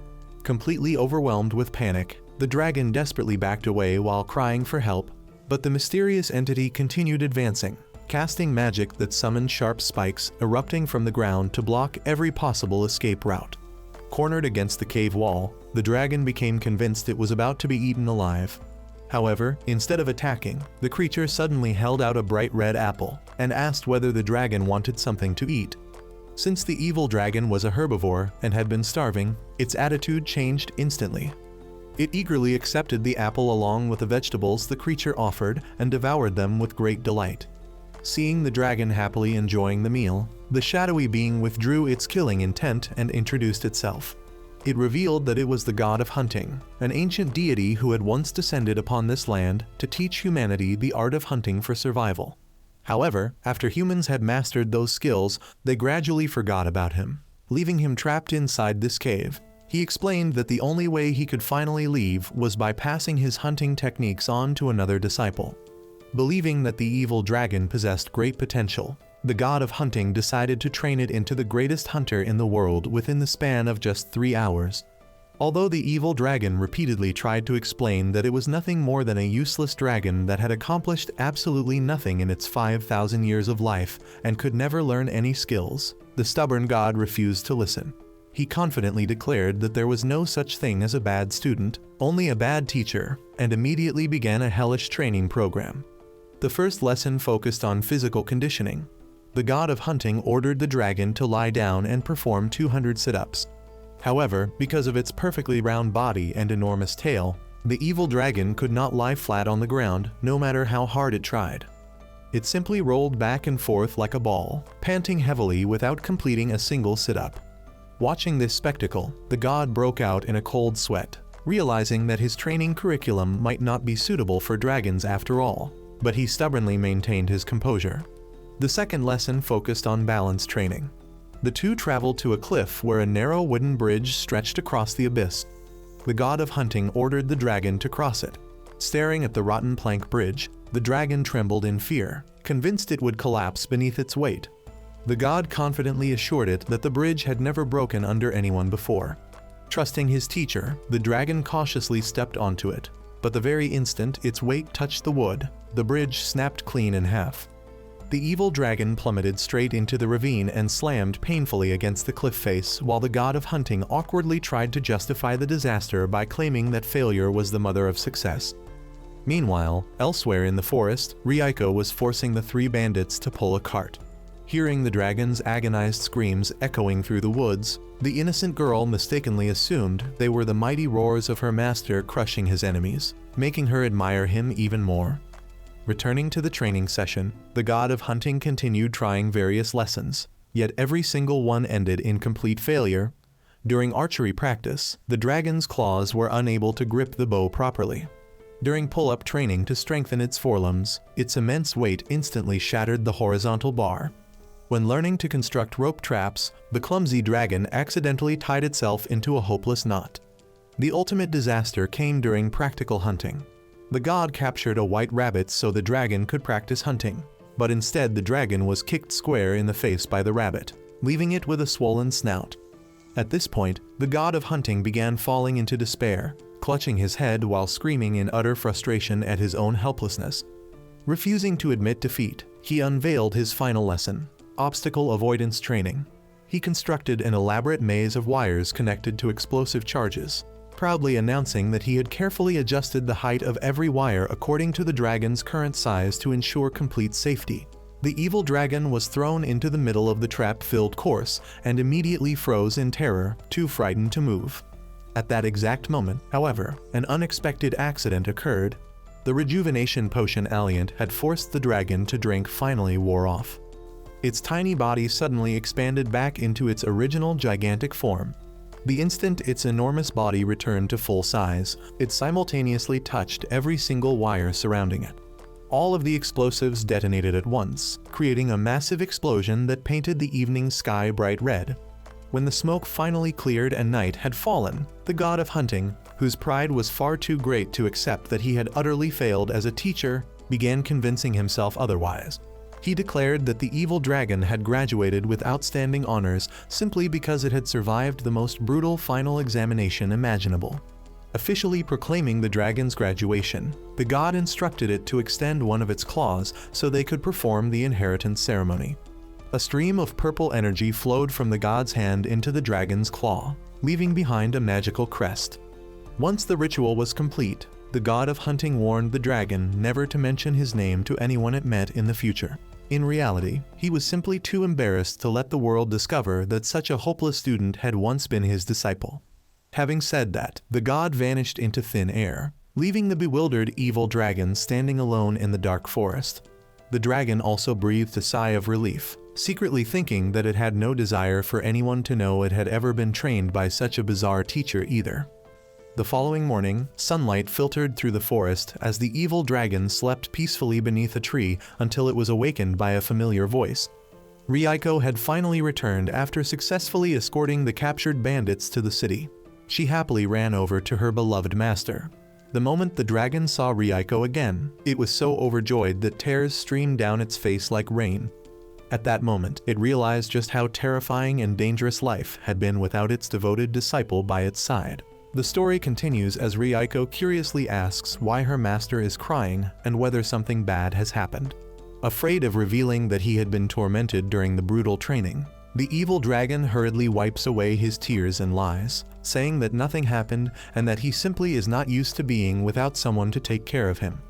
Completely overwhelmed with panic, the dragon desperately backed away while crying for help, but the mysterious entity continued advancing, casting magic that summoned sharp spikes erupting from the ground to block every possible escape route. Cornered against the cave wall, the dragon became convinced it was about to be eaten alive. However, instead of attacking, the creature suddenly held out a bright red apple and asked whether the dragon wanted something to eat. Since the evil dragon was a herbivore and had been starving, its attitude changed instantly. It eagerly accepted the apple along with the vegetables the creature offered and devoured them with great delight. Seeing the dragon happily enjoying the meal, the shadowy being withdrew its killing intent and introduced itself. It revealed that it was the god of hunting, an ancient deity who had once descended upon this land to teach humanity the art of hunting for survival. However, after humans had mastered those skills, they gradually forgot about him, leaving him trapped inside this cave. He explained that the only way he could finally leave was by passing his hunting techniques on to another disciple. Believing that the evil dragon possessed great potential, the god of hunting decided to train it into the greatest hunter in the world within the span of just 3 hours. Although the evil dragon repeatedly tried to explain that it was nothing more than a useless dragon that had accomplished absolutely nothing in its 5,000 years of life and could never learn any skills, the stubborn god refused to listen. He confidently declared that there was no such thing as a bad student, only a bad teacher, and immediately began a hellish training program. The first lesson focused on physical conditioning. The god of hunting ordered the dragon to lie down and perform 200 sit-ups. However, because of its perfectly round body and enormous tail, the evil dragon could not lie flat on the ground no matter how hard it tried. It simply rolled back and forth like a ball, panting heavily without completing a single sit-up. Watching this spectacle, the god broke out in a cold sweat, realizing that his training curriculum might not be suitable for dragons after all, but he stubbornly maintained his composure. The second lesson focused on balance training. The two traveled to a cliff where a narrow wooden bridge stretched across the abyss. The god of hunting ordered the dragon to cross it. Staring at the rotten plank bridge, the dragon trembled in fear, convinced it would collapse beneath its weight. The god confidently assured it that the bridge had never broken under anyone before. Trusting his teacher, the dragon cautiously stepped onto it, but the very instant its weight touched the wood, the bridge snapped clean in half. The evil dragon plummeted straight into the ravine and slammed painfully against the cliff face while the god of hunting awkwardly tried to justify the disaster by claiming that failure was the mother of success. Meanwhile, elsewhere in the forest, Ryuko was forcing the 3 bandits to pull a cart. Hearing the dragon's agonized screams echoing through the woods, the innocent girl mistakenly assumed they were the mighty roars of her master crushing his enemies, making her admire him even more. Returning to the training session, the god of hunting continued trying various lessons, yet every single one ended in complete failure. During archery practice, the dragon's claws were unable to grip the bow properly. During pull-up training to strengthen its forelimbs, its immense weight instantly shattered the horizontal bar. When learning to construct rope traps, the clumsy dragon accidentally tied itself into a hopeless knot. The ultimate disaster came during practical hunting. The god captured a white rabbit so the dragon could practice hunting, but instead the dragon was kicked square in the face by the rabbit, leaving it with a swollen snout. At this point, the god of hunting began falling into despair, clutching his head while screaming in utter frustration at his own helplessness. Refusing to admit defeat, he unveiled his final lesson: obstacle avoidance training. He constructed an elaborate maze of wires connected to explosive charges, proudly announcing that he had carefully adjusted the height of every wire according to the dragon's current size to ensure complete safety. The evil dragon was thrown into the middle of the trap-filled course and immediately froze in terror, too frightened to move. At that exact moment, however, an unexpected accident occurred. The rejuvenation potion Alliant had forced the dragon to drink finally wore off. Its tiny body suddenly expanded back into its original gigantic form. The instant its enormous body returned to full size, it simultaneously touched every single wire surrounding it. All of the explosives detonated at once, creating a massive explosion that painted the evening sky bright red. When the smoke finally cleared and night had fallen, the god of hunting, whose pride was far too great to accept that he had utterly failed as a teacher, began convincing himself otherwise. He declared that the evil dragon had graduated with outstanding honors simply because it had survived the most brutal final examination imaginable. Officially proclaiming the dragon's graduation, the god instructed it to extend one of its claws so they could perform the inheritance ceremony. A stream of purple energy flowed from the god's hand into the dragon's claw, leaving behind a magical crest. Once the ritual was complete, the god of hunting warned the dragon never to mention his name to anyone it met in the future. In reality, he was simply too embarrassed to let the world discover that such a hopeless student had once been his disciple. Having said that, the god vanished into thin air, leaving the bewildered evil dragon standing alone in the dark forest. The dragon also breathed a sigh of relief, secretly thinking that it had no desire for anyone to know it had ever been trained by such a bizarre teacher either. The following morning, sunlight filtered through the forest as the evil dragon slept peacefully beneath a tree until it was awakened by a familiar voice. Rieko had finally returned after successfully escorting the captured bandits to the city. She happily ran over to her beloved master. The moment the dragon saw Rieko again, it was so overjoyed that tears streamed down its face like rain. At that moment, it realized just how terrifying and dangerous life had been without its devoted disciple by its side. The story continues as Rieko curiously asks why her master is crying and whether something bad has happened. Afraid of revealing that he had been tormented during the brutal training, the evil dragon hurriedly wipes away his tears and lies, saying that nothing happened and that he simply is not used to being without someone to take care of him.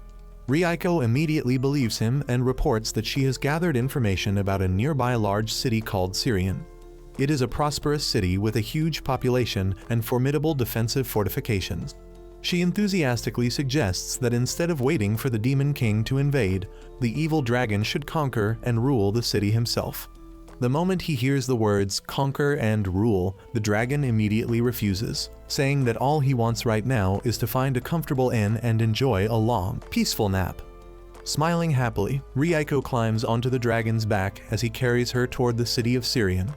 Rieko immediately believes him and reports that she has gathered information about a nearby large city called Syrian. It is a prosperous city with a huge population and formidable defensive fortifications. She enthusiastically suggests that instead of waiting for the Demon King to invade, the evil dragon should conquer and rule the city himself. The moment he hears the words conquer and rule, the dragon immediately refuses, saying that all he wants right now is to find a comfortable inn and enjoy a long, peaceful nap. Smiling happily, Rieko climbs onto the dragon's back as he carries her toward the city of Syrian.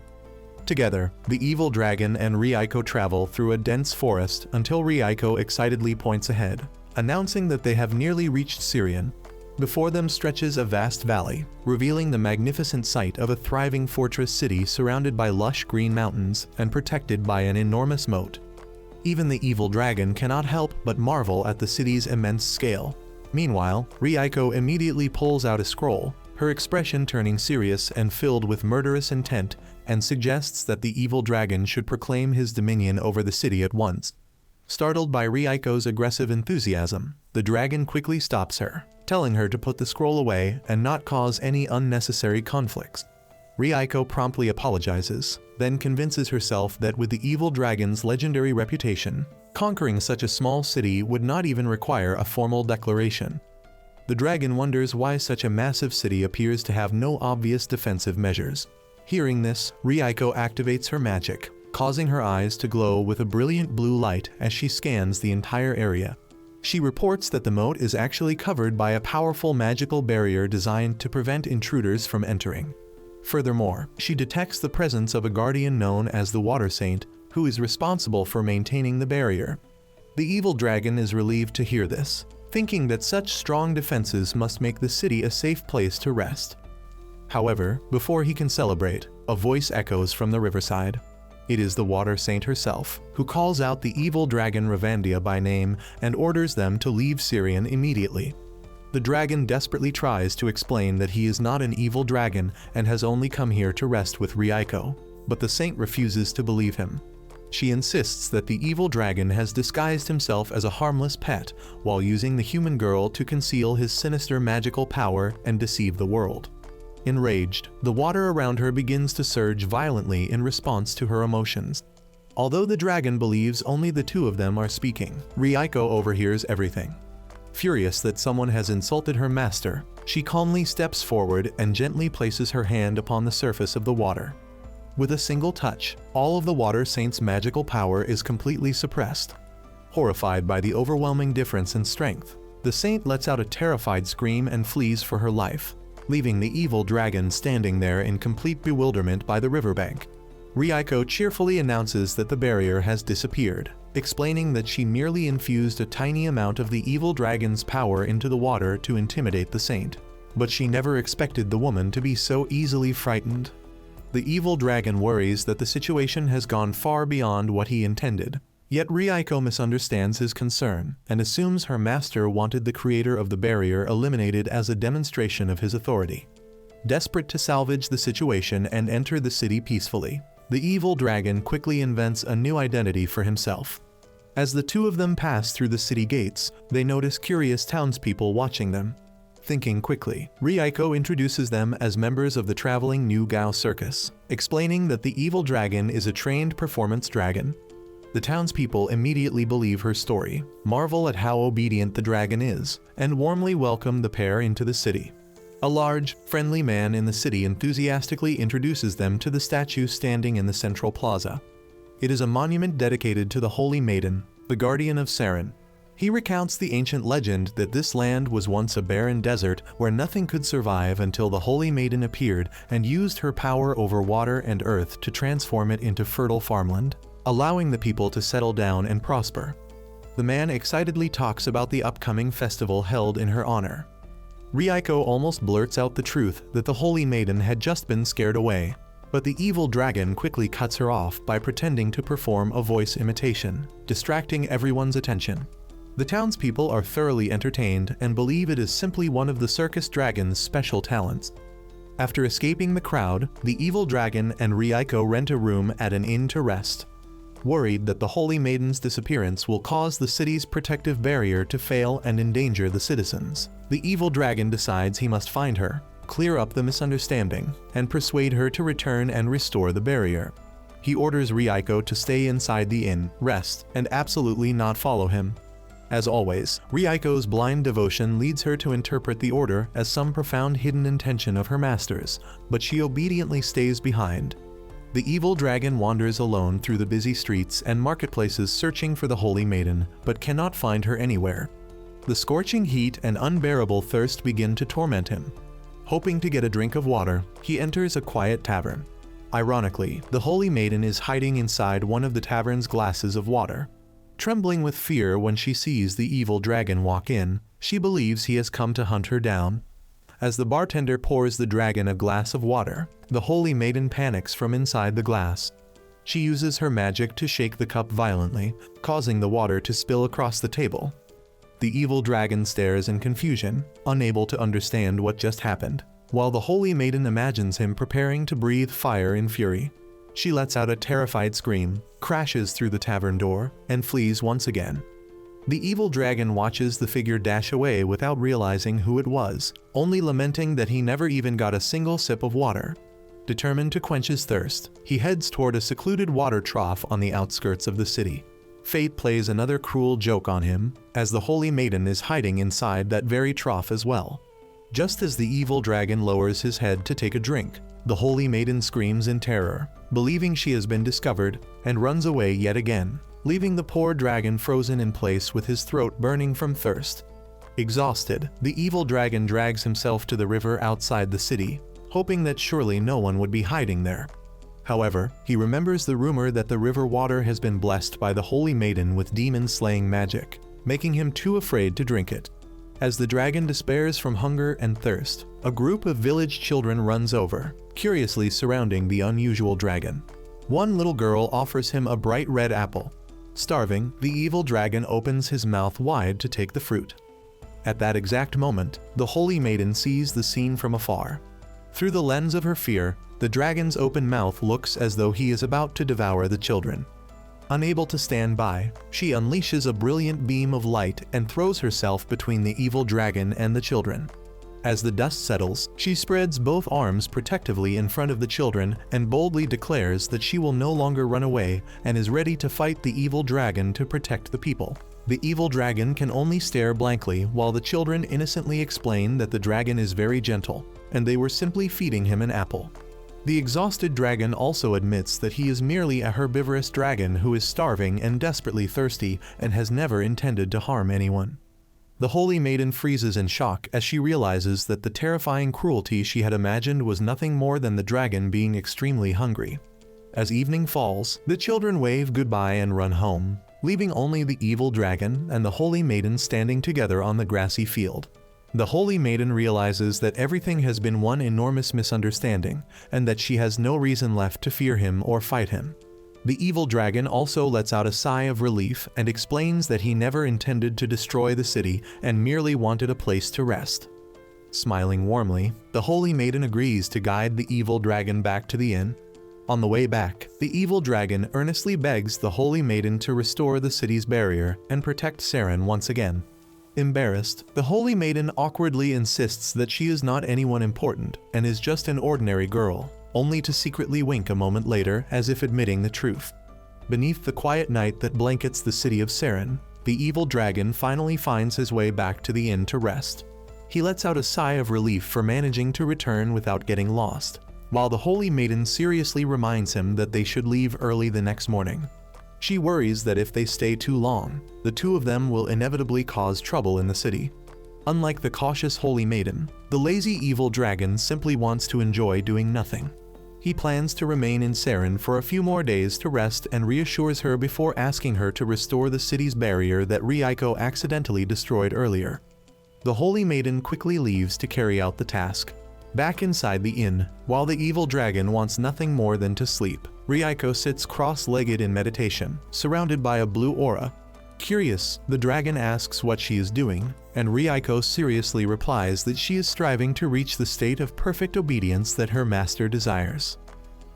Together, the evil dragon and Rieko travel through a dense forest until Rieko excitedly points ahead, announcing that they have nearly reached Syrian. Before them stretches a vast valley, revealing the magnificent sight of a thriving fortress city surrounded by lush green mountains and protected by an enormous moat. Even the evil dragon cannot help but marvel at the city's immense scale. Meanwhile, Rieko immediately pulls out a scroll, her expression turning serious and filled with murderous intent, and suggests that the evil dragon should proclaim his dominion over the city at once. Startled by Rieko's aggressive enthusiasm, the dragon quickly stops her, telling her to put the scroll away and not cause any unnecessary conflicts. Ryuko promptly apologizes, then convinces herself that with the evil dragon's legendary reputation, conquering such a small city would not even require a formal declaration. The dragon wonders why such a massive city appears to have no obvious defensive measures. Hearing this, Ryuko activates her magic, causing her eyes to glow with a brilliant blue light as she scans the entire area. She reports that the moat is actually covered by a powerful magical barrier designed to prevent intruders from entering. Furthermore, she detects the presence of a guardian known as the Water Saint, who is responsible for maintaining the barrier. The evil dragon is relieved to hear this, thinking that such strong defenses must make the city a safe place to rest. However, before he can celebrate, a voice echoes from the riverside. It is the Water Saint herself, who calls out the evil dragon Ravandia by name and orders them to leave Syrian immediately. The dragon desperately tries to explain that he is not an evil dragon and has only come here to rest with Ryuko, but the saint refuses to believe him. She insists that the evil dragon has disguised himself as a harmless pet while using the human girl to conceal his sinister magical power and deceive the world. Enraged, the water around her begins to surge violently in response to her emotions. Although the dragon believes only the two of them are speaking, Ryuko overhears everything. Furious that someone has insulted her master, she calmly steps forward and gently places her hand upon the surface of the water. With a single touch, all of the Water Saint's magical power is completely suppressed. Horrified by the overwhelming difference in strength, the saint lets out a terrified scream and flees for her life, leaving the evil dragon standing there in complete bewilderment by the riverbank. Ryuko cheerfully announces that the barrier has disappeared, explaining that she merely infused a tiny amount of the evil dragon's power into the water to intimidate the saint. But she never expected the woman to be so easily frightened. The evil dragon worries that the situation has gone far beyond what he intended. Yet Ryuko misunderstands his concern and assumes her master wanted the creator of the barrier eliminated as a demonstration of his authority. Desperate to salvage the situation and enter the city peacefully, the evil dragon quickly invents a new identity for himself. As the two of them pass through the city gates, they notice curious townspeople watching them. Thinking quickly, Ryuko introduces them as members of the traveling New Gao Circus, explaining that the evil dragon is a trained performance dragon. The townspeople immediately believe her story, marvel at how obedient the dragon is, and warmly welcome the pair into the city. A large, friendly man in the city enthusiastically introduces them to the statue standing in the central plaza. It is a monument dedicated to the Holy Maiden, the guardian of Saren. He recounts the ancient legend that this land was once a barren desert where nothing could survive until the Holy Maiden appeared and used her power over water and earth to transform it into fertile farmland, allowing the people to settle down and prosper. The man excitedly talks about the upcoming festival held in her honor. Ryuko almost blurts out the truth that the Holy Maiden had just been scared away, but the evil dragon quickly cuts her off by pretending to perform a voice imitation, distracting everyone's attention. The townspeople are thoroughly entertained and believe it is simply one of the circus dragon's special talents. After escaping the crowd, the evil dragon and Ryuko rent a room at an inn to rest. Worried that the Holy Maiden's disappearance will cause the city's protective barrier to fail and endanger the citizens, the evil dragon decides he must find her, clear up the misunderstanding, and persuade her to return and restore the barrier. He orders Ryuko to stay inside the inn, rest, and absolutely not follow him. As always, Ryuko's blind devotion leads her to interpret the order as some profound hidden intention of her master's, but she obediently stays behind. The evil dragon wanders alone through the busy streets and marketplaces searching for the Holy Maiden, but cannot find her anywhere. The scorching heat and unbearable thirst begin to torment him. Hoping to get a drink of water, he enters a quiet tavern. Ironically, the Holy Maiden is hiding inside one of the tavern's glasses of water. Trembling with fear when she sees the evil dragon walk in, she believes he has come to hunt her down. As the bartender pours the dragon a glass of water, the Holy Maiden panics from inside the glass. She uses her magic to shake the cup violently, causing the water to spill across the table. The evil dragon stares in confusion, unable to understand what just happened, while the Holy Maiden imagines him preparing to breathe fire in fury. She lets out a terrified scream, crashes through the tavern door, and flees once again. The evil dragon watches the figure dash away without realizing who it was, only lamenting that he never even got a single sip of water. Determined to quench his thirst, he heads toward a secluded water trough on the outskirts of the city. Fate plays another cruel joke on him, as the Holy Maiden is hiding inside that very trough as well. Just as the evil dragon lowers his head to take a drink, the Holy Maiden screams in terror, believing she has been discovered, and runs away yet again, leaving the poor dragon frozen in place with his throat burning from thirst. Exhausted, the evil dragon drags himself to the river outside the city, hoping that surely no one would be hiding there. However, he remembers the rumor that the river water has been blessed by the Holy Maiden with demon-slaying magic, making him too afraid to drink it. As the dragon despairs from hunger and thirst, a group of village children runs over, curiously surrounding the unusual dragon. One little girl offers him a bright red apple. Starving, the evil dragon opens his mouth wide to take the fruit. At that exact moment, the Holy Maiden sees the scene from afar. Through the lens of her fear, the dragon's open mouth looks as though he is about to devour the children. Unable to stand by, she unleashes a brilliant beam of light and throws herself between the evil dragon and the children. As the dust settles, she spreads both arms protectively in front of the children and boldly declares that she will no longer run away and is ready to fight the evil dragon to protect the people. The evil dragon can only stare blankly while the children innocently explain that the dragon is very gentle, and they were simply feeding him an apple. The exhausted dragon also admits that he is merely a herbivorous dragon who is starving and desperately thirsty and has never intended to harm anyone. The Holy Maiden freezes in shock as she realizes that the terrifying cruelty she had imagined was nothing more than the dragon being extremely hungry. As evening falls, the children wave goodbye and run home, leaving only the evil dragon and the Holy Maiden standing together on the grassy field. The Holy Maiden realizes that everything has been one enormous misunderstanding, and that she has no reason left to fear him or fight him. The evil dragon also lets out a sigh of relief and explains that he never intended to destroy the city and merely wanted a place to rest. Smiling warmly, the Holy Maiden agrees to guide the evil dragon back to the inn. On the way back, the evil dragon earnestly begs the Holy Maiden to restore the city's barrier and protect Saren once again. Embarrassed, the Holy Maiden awkwardly insists that she is not anyone important and is just an ordinary girl, only to secretly wink a moment later as if admitting the truth. Beneath the quiet night that blankets the city of Saren, the evil dragon finally finds his way back to the inn to rest. He lets out a sigh of relief for managing to return without getting lost, while the Holy Maiden seriously reminds him that they should leave early the next morning. She worries that if they stay too long, the two of them will inevitably cause trouble in the city. Unlike the cautious Holy Maiden, the lazy evil dragon simply wants to enjoy doing nothing. He plans to remain in Saren for a few more days to rest and reassures her before asking her to restore the city's barrier that Ryuko accidentally destroyed earlier. The Holy Maiden quickly leaves to carry out the task. Back inside the inn, while the evil dragon wants nothing more than to sleep, Ryuko sits cross-legged in meditation, surrounded by a blue aura. Curious, the dragon asks what she is doing, and Ryuko seriously replies that she is striving to reach the state of perfect obedience that her master desires.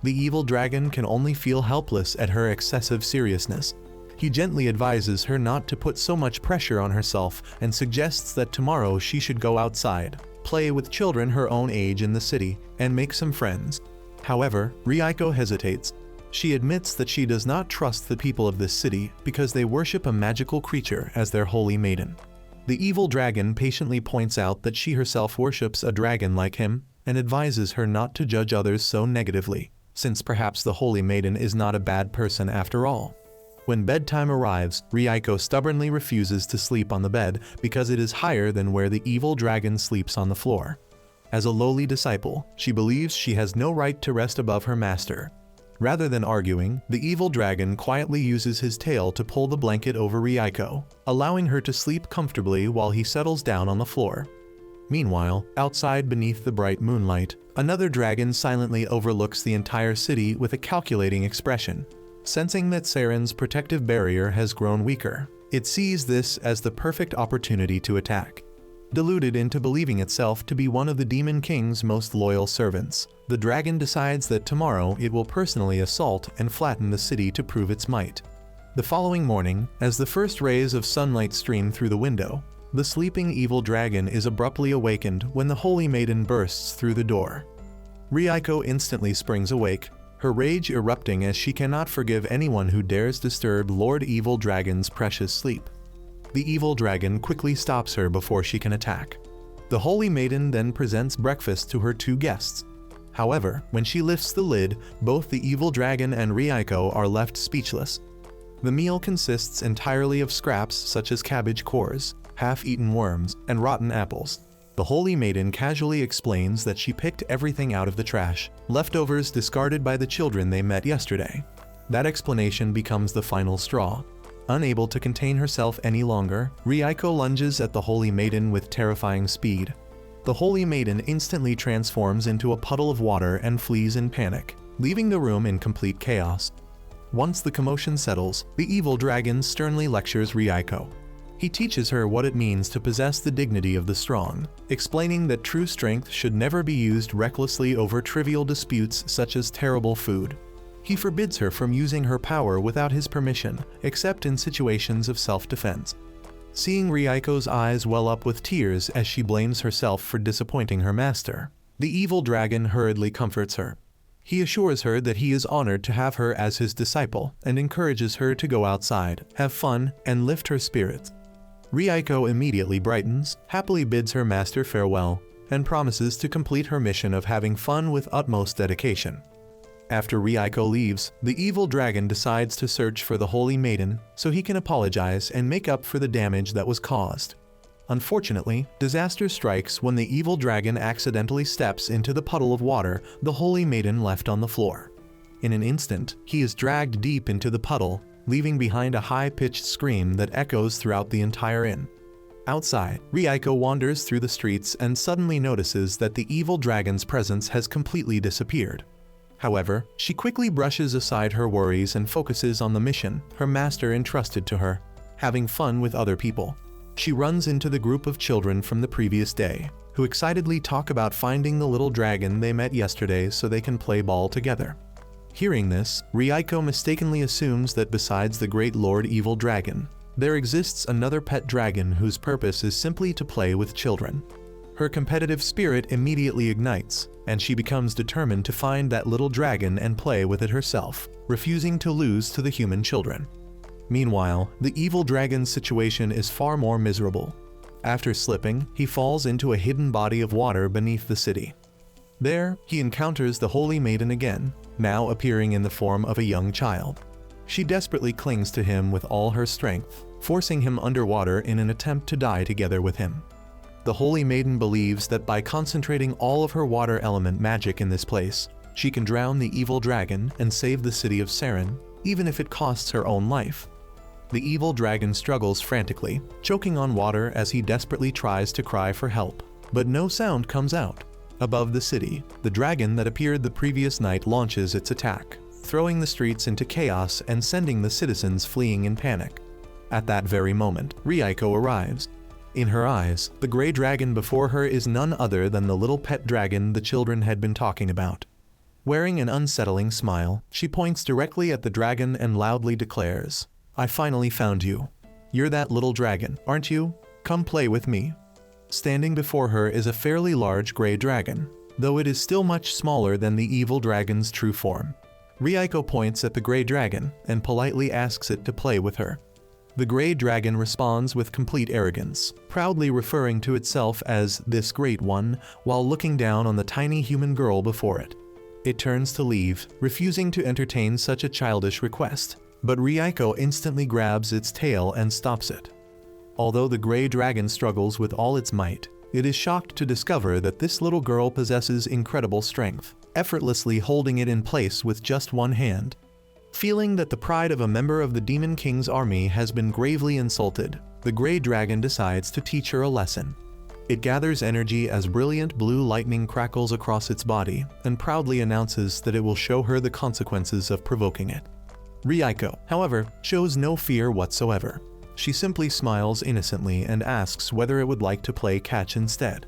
The evil dragon can only feel helpless at her excessive seriousness. He gently advises her not to put so much pressure on herself and suggests that tomorrow she should go outside, play with children her own age in the city, and make some friends. However, Ryuko hesitates. She admits that she does not trust the people of this city because they worship a magical creature as their Holy Maiden. The evil dragon patiently points out that she herself worships a dragon like him and advises her not to judge others so negatively, since perhaps the Holy Maiden is not a bad person after all. When bedtime arrives, Ryuko stubbornly refuses to sleep on the bed because it is higher than where the evil dragon sleeps on the floor. As a lowly disciple, she believes she has no right to rest above her master. Rather than arguing, the evil dragon quietly uses his tail to pull the blanket over Ryuko, allowing her to sleep comfortably while he settles down on the floor. Meanwhile, outside beneath the bright moonlight, another dragon silently overlooks the entire city with a calculating expression. Sensing that Saren's protective barrier has grown weaker, it sees this as the perfect opportunity to attack. Deluded into believing itself to be one of the Demon King's most loyal servants, the dragon decides that tomorrow it will personally assault and flatten the city to prove its might. The following morning, as the first rays of sunlight stream through the window, the sleeping evil dragon is abruptly awakened when the Holy Maiden bursts through the door. Ryuko instantly springs awake, her rage erupting as she cannot forgive anyone who dares disturb Lord Evil Dragon's precious sleep. The evil dragon quickly stops her before she can attack. The Holy Maiden then presents breakfast to her two guests. However, when she lifts the lid, both the evil dragon and Ryuko are left speechless. The meal consists entirely of scraps such as cabbage cores, half-eaten worms, and rotten apples. The Holy Maiden casually explains that she picked everything out of the trash, leftovers discarded by the children they met yesterday. That explanation becomes the final straw. Unable to contain herself any longer, Ryuko lunges at the Holy Maiden with terrifying speed. The Holy Maiden instantly transforms into a puddle of water and flees in panic, leaving the room in complete chaos. Once the commotion settles, the evil dragon sternly lectures Ryuko. He teaches her what it means to possess the dignity of the strong, explaining that true strength should never be used recklessly over trivial disputes such as terrible food. He forbids her from using her power without his permission, except in situations of self-defense. Seeing Ryuko's eyes well up with tears as she blames herself for disappointing her master, the evil dragon hurriedly comforts her. He assures her that he is honored to have her as his disciple and encourages her to go outside, have fun, and lift her spirits. Ryuko immediately brightens, happily bids her master farewell, and promises to complete her mission of having fun with utmost dedication. After Ryuko leaves, the evil dragon decides to search for the Holy Maiden so he can apologize and make up for the damage that was caused. Unfortunately, disaster strikes when the evil dragon accidentally steps into the puddle of water the Holy Maiden left on the floor. In an instant, he is dragged deep into the puddle, leaving behind a high-pitched scream that echoes throughout the entire inn. Outside, Ryuko wanders through the streets and suddenly notices that the evil dragon's presence has completely disappeared. However, she quickly brushes aside her worries and focuses on the mission her master entrusted to her, having fun with other people. She runs into the group of children from the previous day, who excitedly talk about finding the little dragon they met yesterday so they can play ball together. Hearing this, Ryuko mistakenly assumes that besides the great Lord Evil Dragon, there exists another pet dragon whose purpose is simply to play with children. Her competitive spirit immediately ignites, and she becomes determined to find that little dragon and play with it herself, refusing to lose to the human children. Meanwhile, the evil dragon's situation is far more miserable. After slipping, he falls into a hidden body of water beneath the city. There, he encounters the Holy Maiden again, now appearing in the form of a young child. She desperately clings to him with all her strength, forcing him underwater in an attempt to die together with him. The Holy Maiden believes that by concentrating all of her water element magic in this place, she can drown the evil dragon and save the city of Saren, even if it costs her own life. The evil dragon struggles frantically, choking on water as he desperately tries to cry for help, but no sound comes out. Above the city, the dragon that appeared the previous night launches its attack, throwing the streets into chaos and sending the citizens fleeing in panic. At that very moment, Ryuko arrives. In her eyes, the gray dragon before her is none other than the little pet dragon the children had been talking about. Wearing an unsettling smile, she points directly at the dragon and loudly declares, "I finally found you. You're that little dragon, aren't you? Come play with me." Standing before her is a fairly large gray dragon, though it is still much smaller than the evil dragon's true form. Ryuko points at the gray dragon and politely asks it to play with her. The gray dragon responds with complete arrogance, proudly referring to itself as this great one while looking down on the tiny human girl before it. It turns to leave, refusing to entertain such a childish request, but Ryuko instantly grabs its tail and stops it. Although the gray dragon struggles with all its might, it is shocked to discover that this little girl possesses incredible strength, effortlessly holding it in place with just one hand. Feeling that the pride of a member of the Demon King's army has been gravely insulted, the gray dragon decides to teach her a lesson. It gathers energy as brilliant blue lightning crackles across its body and proudly announces that it will show her the consequences of provoking it. Ryuko, however, shows no fear whatsoever. She simply smiles innocently and asks whether it would like to play catch instead.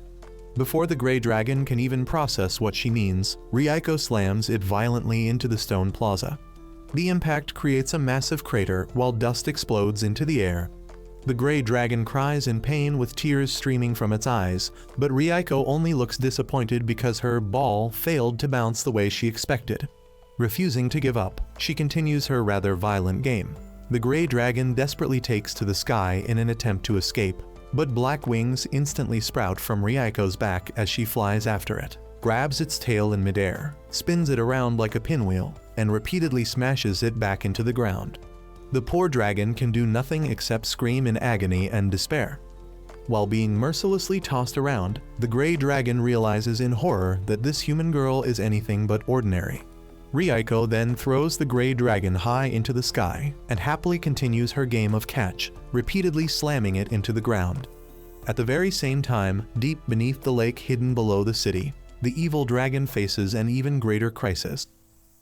Before the gray dragon can even process what she means, Ryuko slams it violently into the stone plaza. The impact creates a massive crater while dust explodes into the air. The gray dragon cries in pain with tears streaming from its eyes, but Ryuko only looks disappointed because her ball failed to bounce the way she expected. Refusing to give up, she continues her rather violent game. The gray dragon desperately takes to the sky in an attempt to escape, but black wings instantly sprout from Ryuko's back as she flies after it, grabs its tail in midair, spins it around like a pinwheel, and repeatedly smashes it back into the ground. The poor dragon can do nothing except scream in agony and despair. While being mercilessly tossed around, the gray dragon realizes in horror that this human girl is anything but ordinary. Ryuko then throws the gray dragon high into the sky and happily continues her game of catch, repeatedly slamming it into the ground. At the very same time, deep beneath the lake hidden below the city, the evil dragon faces an even greater crisis.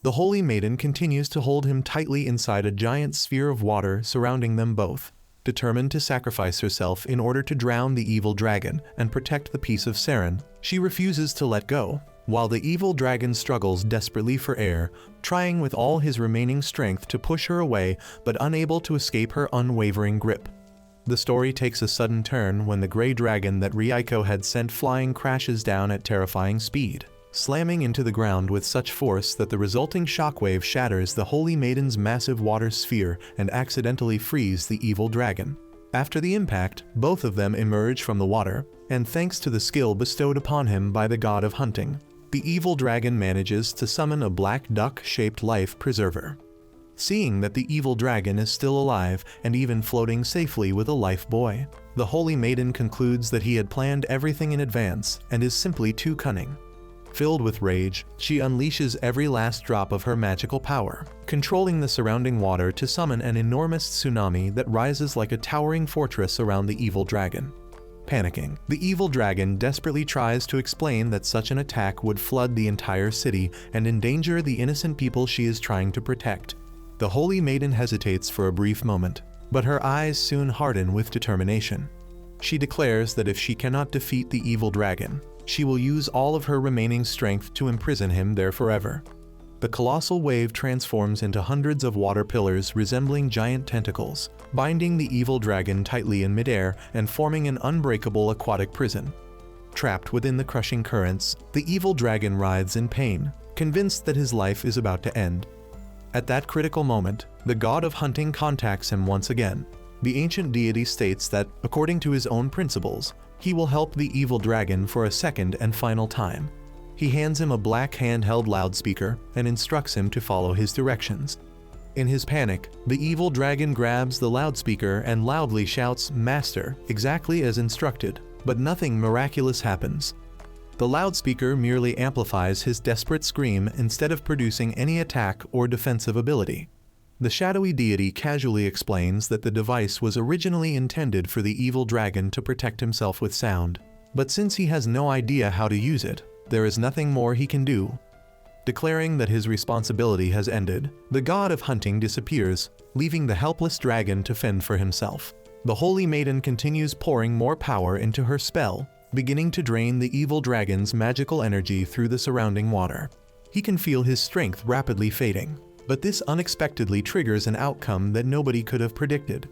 The holy maiden continues to hold him tightly inside a giant sphere of water surrounding them both, determined to sacrifice herself in order to drown the evil dragon and protect the peace of Saren. She refuses to let go, while the evil dragon struggles desperately for air, trying with all his remaining strength to push her away but unable to escape her unwavering grip. The story takes a sudden turn when the gray dragon that Ryuko had sent flying crashes down at terrifying speed, slamming into the ground with such force that the resulting shockwave shatters the holy maiden's massive water sphere and accidentally frees the evil dragon. After the impact, both of them emerge from the water, and thanks to the skill bestowed upon him by the god of hunting, the evil dragon manages to summon a black duck-shaped life preserver. Seeing that the evil dragon is still alive and even floating safely with a life buoy, the holy maiden concludes that he had planned everything in advance and is simply too cunning. Filled with rage, she unleashes every last drop of her magical power, controlling the surrounding water to summon an enormous tsunami that rises like a towering fortress around the evil dragon. Panicking, the evil dragon desperately tries to explain that such an attack would flood the entire city and endanger the innocent people she is trying to protect. The holy maiden hesitates for a brief moment, but her eyes soon harden with determination. She declares that if she cannot defeat the evil dragon, she will use all of her remaining strength to imprison him there forever. The colossal wave transforms into hundreds of water pillars resembling giant tentacles, binding the evil dragon tightly in midair and forming an unbreakable aquatic prison. Trapped within the crushing currents, the evil dragon writhes in pain, convinced that his life is about to end. At that critical moment, the god of hunting contacts him once again. The ancient deity states that, according to his own principles, he will help the evil dragon for a second and final time. He hands him a black handheld loudspeaker and instructs him to follow his directions. In his panic, the evil dragon grabs the loudspeaker and loudly shouts "Master," exactly as instructed, but nothing miraculous happens. The loudspeaker merely amplifies his desperate scream instead of producing any attack or defensive ability. The shadowy deity casually explains that the device was originally intended for the evil dragon to protect himself with sound, but since he has no idea how to use it, there is nothing more he can do. Declaring that his responsibility has ended, the god of hunting disappears, leaving the helpless dragon to fend for himself. The holy maiden continues pouring more power into her spell, beginning to drain the evil dragon's magical energy through the surrounding water. He can feel his strength rapidly fading, but this unexpectedly triggers an outcome that nobody could have predicted.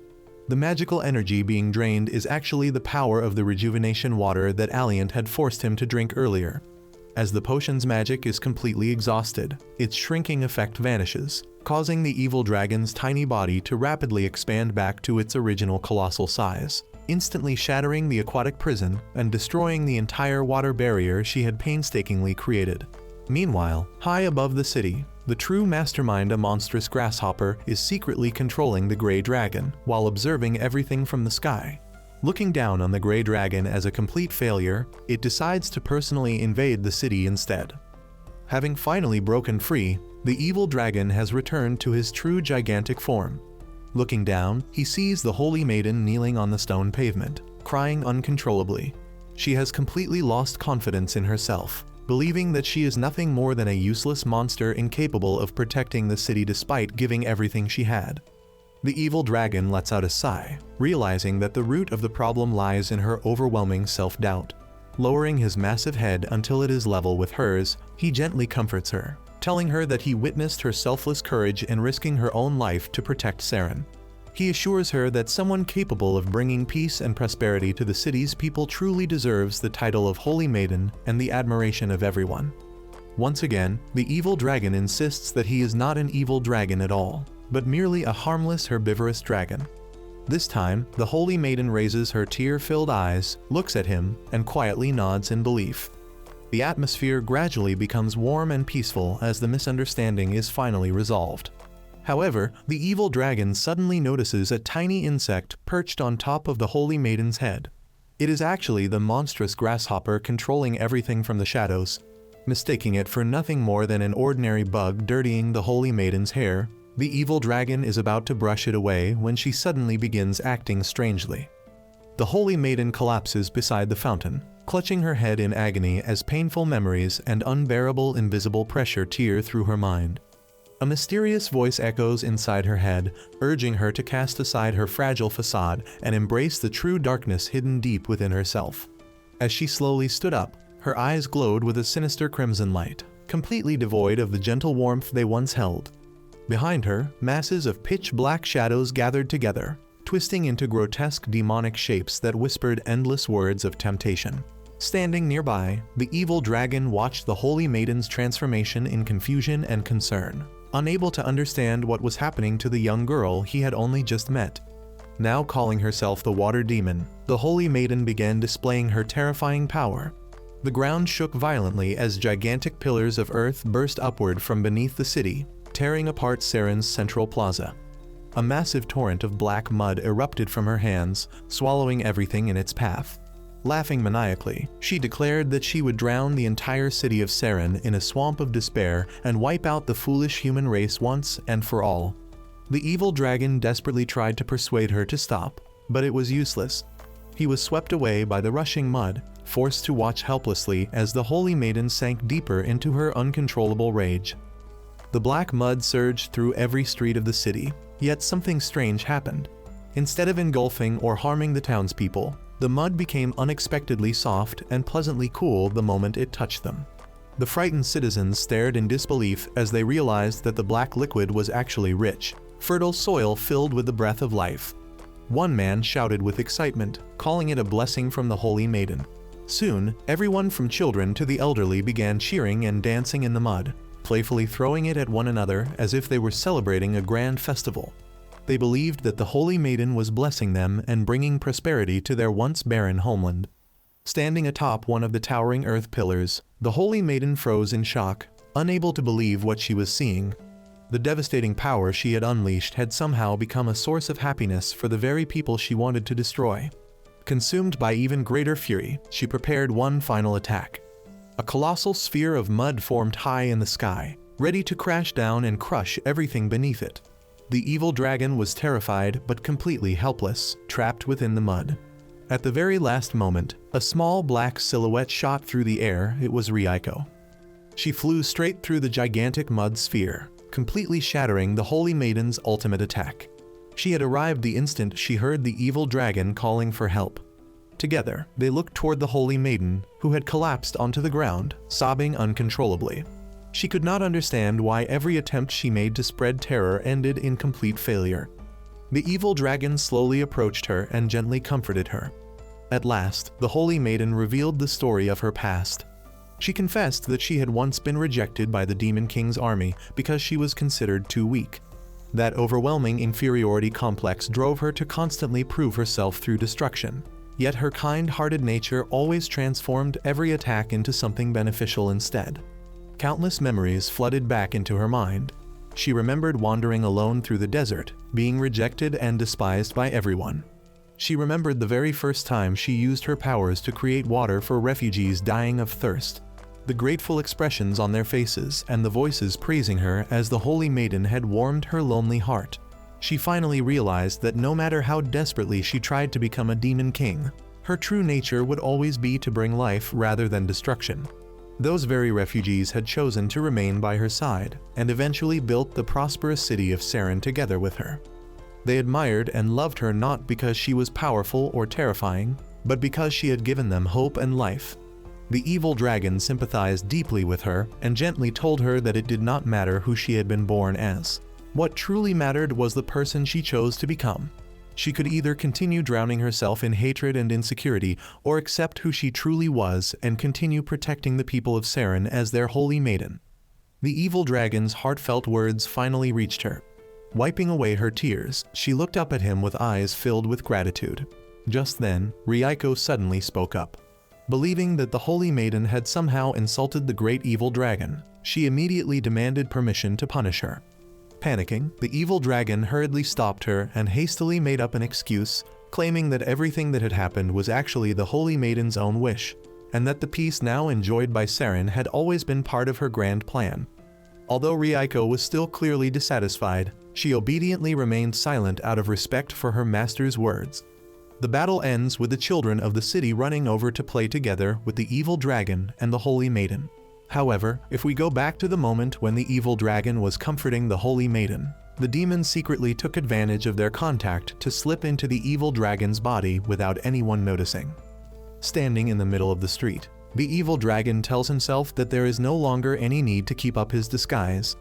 The magical energy being drained is actually the power of the rejuvenation water that Alliant had forced him to drink earlier. As the potion's magic is completely exhausted, its shrinking effect vanishes, causing the evil dragon's tiny body to rapidly expand back to its original colossal size, instantly shattering the aquatic prison and destroying the entire water barrier she had painstakingly created. Meanwhile, high above the city, the true mastermind, a monstrous grasshopper, is secretly controlling the gray dragon while observing everything from the sky. Looking down on the gray dragon as a complete failure, it decides to personally invade the city instead. Having finally broken free, the evil dragon has returned to his true gigantic form. Looking down, he sees the holy maiden kneeling on the stone pavement, crying uncontrollably. She has completely lost confidence in herself, believing that she is nothing more than a useless monster incapable of protecting the city despite giving everything she had. The evil dragon lets out a sigh, realizing that the root of the problem lies in her overwhelming self-doubt. Lowering his massive head until it is level with hers, he gently comforts her, telling her that he witnessed her selfless courage in risking her own life to protect Saren. He assures her that someone capable of bringing peace and prosperity to the city's people truly deserves the title of Holy Maiden and the admiration of everyone. Once again, the evil dragon insists that he is not an evil dragon at all, but merely a harmless herbivorous dragon. This time, the Holy Maiden raises her tear-filled eyes, looks at him, and quietly nods in belief. The atmosphere gradually becomes warm and peaceful as the misunderstanding is finally resolved. However, the evil dragon suddenly notices a tiny insect perched on top of the Holy Maiden's head. It is actually the monstrous grasshopper controlling everything from the shadows. Mistaking it for nothing more than an ordinary bug dirtying the Holy Maiden's hair, the evil dragon is about to brush it away when she suddenly begins acting strangely. The Holy Maiden collapses beside the fountain, clutching her head in agony as painful memories and unbearable invisible pressure tear through her mind. A mysterious voice echoes inside her head, urging her to cast aside her fragile facade and embrace the true darkness hidden deep within herself. As she slowly stood up, her eyes glowed with a sinister crimson light, completely devoid of the gentle warmth they once held. Behind her, masses of pitch-black shadows gathered together, twisting into grotesque demonic shapes that whispered endless words of temptation. Standing nearby, the evil dragon watched the Holy Maiden's transformation in confusion and concern, unable to understand what was happening to the young girl he had only just met. Now calling herself the Water Demon, the Holy Maiden began displaying her terrifying power. The ground shook violently as gigantic pillars of earth burst upward from beneath the city, tearing apart Seren's central plaza. A massive torrent of black mud erupted from her hands, swallowing everything in its path. Laughing maniacally, she declared that she would drown the entire city of Seren in a swamp of despair and wipe out the foolish human race once and for all. The evil dragon desperately tried to persuade her to stop, but it was useless. He was swept away by the rushing mud, forced to watch helplessly as the Holy Maiden sank deeper into her uncontrollable rage. The black mud surged through every street of the city, yet something strange happened. Instead of engulfing or harming the townspeople, the mud became unexpectedly soft and pleasantly cool the moment it touched them. The frightened citizens stared in disbelief as they realized that the black liquid was actually rich, fertile soil filled with the breath of life. One man shouted with excitement, calling it a blessing from the Holy Maiden. Soon, everyone from children to the elderly began cheering and dancing in the mud, playfully throwing it at one another as if they were celebrating a grand festival. They believed that the Holy Maiden was blessing them and bringing prosperity to their once barren homeland. Standing atop one of the towering earth pillars, the Holy Maiden froze in shock, unable to believe what she was seeing. The devastating power she had unleashed had somehow become a source of happiness for the very people she wanted to destroy. Consumed by even greater fury, she prepared one final attack. A colossal sphere of mud formed high in the sky, ready to crash down and crush everything beneath it. The evil dragon was terrified but completely helpless, trapped within the mud. At the very last moment, a small black silhouette shot through the air. It was Ryuko. She flew straight through the gigantic mud sphere, completely shattering the Holy Maiden's ultimate attack. She had arrived the instant she heard the evil dragon calling for help. Together, they looked toward the Holy Maiden, who had collapsed onto the ground, sobbing uncontrollably. She could not understand why every attempt she made to spread terror ended in complete failure. The evil dragon slowly approached her and gently comforted her. At last, the Holy Maiden revealed the story of her past. She confessed that she had once been rejected by the Demon King's army because she was considered too weak. That overwhelming inferiority complex drove her to constantly prove herself through destruction. Yet her kind-hearted nature always transformed every attack into something beneficial instead. Countless memories flooded back into her mind. She remembered wandering alone through the desert, being rejected and despised by everyone. She remembered the very first time she used her powers to create water for refugees dying of thirst, the grateful expressions on their faces and the voices praising her as the Holy Maiden had warmed her lonely heart. She finally realized that no matter how desperately she tried to become a demon king, her true nature would always be to bring life rather than destruction. Those very refugees had chosen to remain by her side, and eventually built the prosperous city of Seren together with her. They admired and loved her not because she was powerful or terrifying, but because she had given them hope and life. The evil dragon sympathized deeply with her and gently told her that it did not matter who she had been born as. What truly mattered was the person she chose to become. She could either continue drowning herself in hatred and insecurity, or accept who she truly was and continue protecting the people of Seren as their holy maiden. The evil dragon's heartfelt words finally reached her. Wiping away her tears, she looked up at him with eyes filled with gratitude. Just then, Ryuko suddenly spoke up. Believing that the holy maiden had somehow insulted the great evil dragon, she immediately demanded permission to punish her. Panicking, the evil dragon hurriedly stopped her and hastily made up an excuse, claiming that everything that had happened was actually the holy maiden's own wish, and that the peace now enjoyed by Seren had always been part of her grand plan. Although Ryuko was still clearly dissatisfied, she obediently remained silent out of respect for her master's words. The battle ends with the children of the city running over to play together with the evil dragon and the holy maiden. However, if we go back to the moment when the evil dragon was comforting the holy maiden, the demons secretly took advantage of their contact to slip into the evil dragon's body without anyone noticing. Standing in the middle of the street, the evil dragon tells himself that there is no longer any need to keep up his disguise.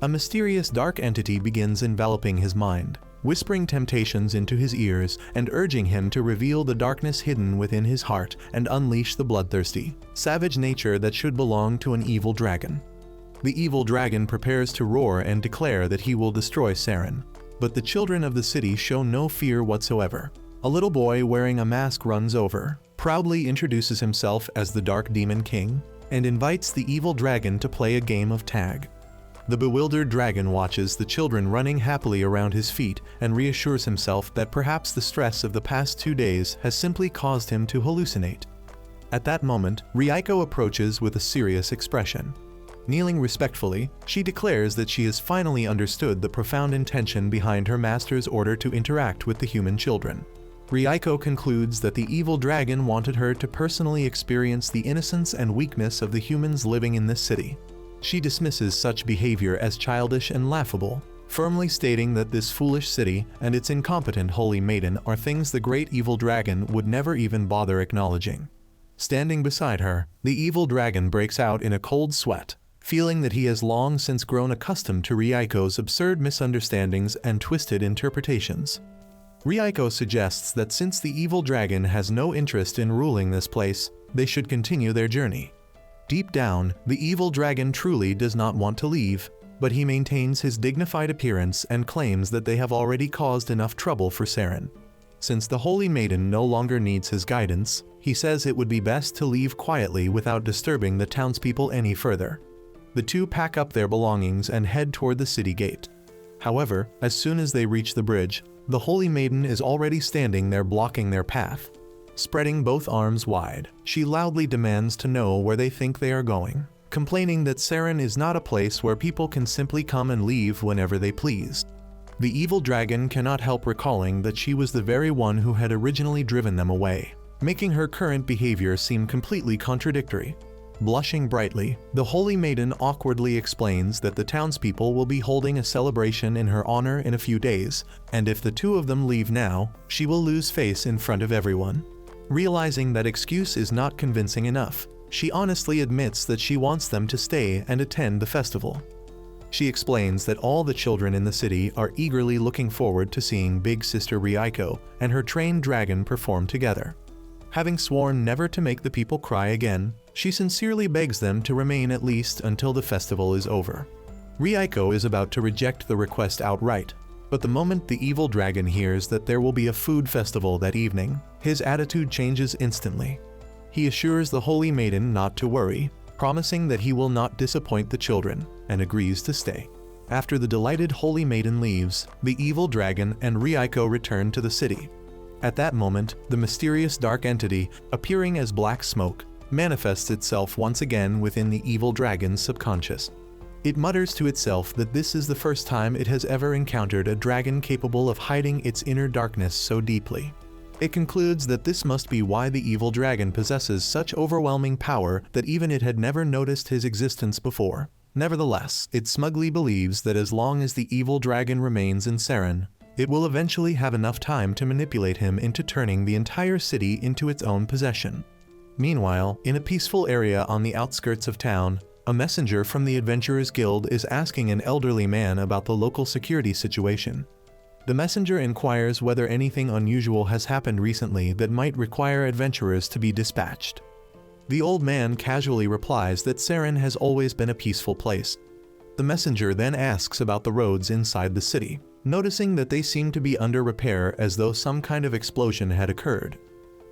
A mysterious dark entity begins enveloping his mind, whispering temptations into his ears and urging him to reveal the darkness hidden within his heart and unleash the bloodthirsty, savage nature that should belong to an evil dragon. The evil dragon prepares to roar and declare that he will destroy Seren, but the children of the city show no fear whatsoever. A little boy wearing a mask runs over, proudly introduces himself as the Dark Demon King, and invites the evil dragon to play a game of tag. The bewildered dragon watches the children running happily around his feet and reassures himself that perhaps the stress of the past 2 days has simply caused him to hallucinate. At that moment, Ryuko approaches with a serious expression. Kneeling respectfully, she declares that she has finally understood the profound intention behind her master's order to interact with the human children. Ryuko concludes that the evil dragon wanted her to personally experience the innocence and weakness of the humans living in this city. She dismisses such behavior as childish and laughable, firmly stating that this foolish city and its incompetent holy maiden are things the great evil dragon would never even bother acknowledging. Standing beside her, the evil dragon breaks out in a cold sweat, feeling that he has long since grown accustomed to Ryuko's absurd misunderstandings and twisted interpretations. Ryuko suggests that since the evil dragon has no interest in ruling this place, they should continue their journey. Deep down, the evil dragon truly does not want to leave, but he maintains his dignified appearance and claims that they have already caused enough trouble for Seren. Since the holy maiden no longer needs his guidance, he says it would be best to leave quietly without disturbing the townspeople any further. The two pack up their belongings and head toward the city gate. However, as soon as they reach the bridge, the holy maiden is already standing there blocking their path. Spreading both arms wide, she loudly demands to know where they think they are going, complaining that Seren is not a place where people can simply come and leave whenever they please. The evil dragon cannot help recalling that she was the very one who had originally driven them away, making her current behavior seem completely contradictory. Blushing brightly, the holy maiden awkwardly explains that the townspeople will be holding a celebration in her honor in a few days, and if the two of them leave now, she will lose face in front of everyone. Realizing that excuse is not convincing enough, she honestly admits that she wants them to stay and attend the festival. She explains that all the children in the city are eagerly looking forward to seeing Big Sister Ryuko and her trained dragon perform together. Having sworn never to make the people cry again, she sincerely begs them to remain at least until the festival is over. Ryuko is about to reject the request outright, but the moment the evil dragon hears that there will be a food festival that evening, his attitude changes instantly. He assures the holy maiden not to worry, promising that he will not disappoint the children, and agrees to stay. After the delighted holy maiden leaves, the evil dragon and Ryuko return to the city. At that moment, the mysterious dark entity, appearing as black smoke, manifests itself once again within the evil dragon's subconscious. It mutters to itself that this is the first time it has ever encountered a dragon capable of hiding its inner darkness so deeply. It concludes that this must be why the evil dragon possesses such overwhelming power that even it had never noticed his existence before. Nevertheless, it smugly believes that as long as the evil dragon remains in Seren, it will eventually have enough time to manipulate him into turning the entire city into its own possession. Meanwhile, in a peaceful area on the outskirts of town, A messenger from the Adventurers Guild is asking an elderly man about the local security situation. The messenger inquires whether anything unusual has happened recently that might require adventurers to be dispatched. The old man casually replies that Saren has always been a peaceful place. The messenger then asks about the roads inside the city, noticing that they seem to be under repair as though some kind of explosion had occurred.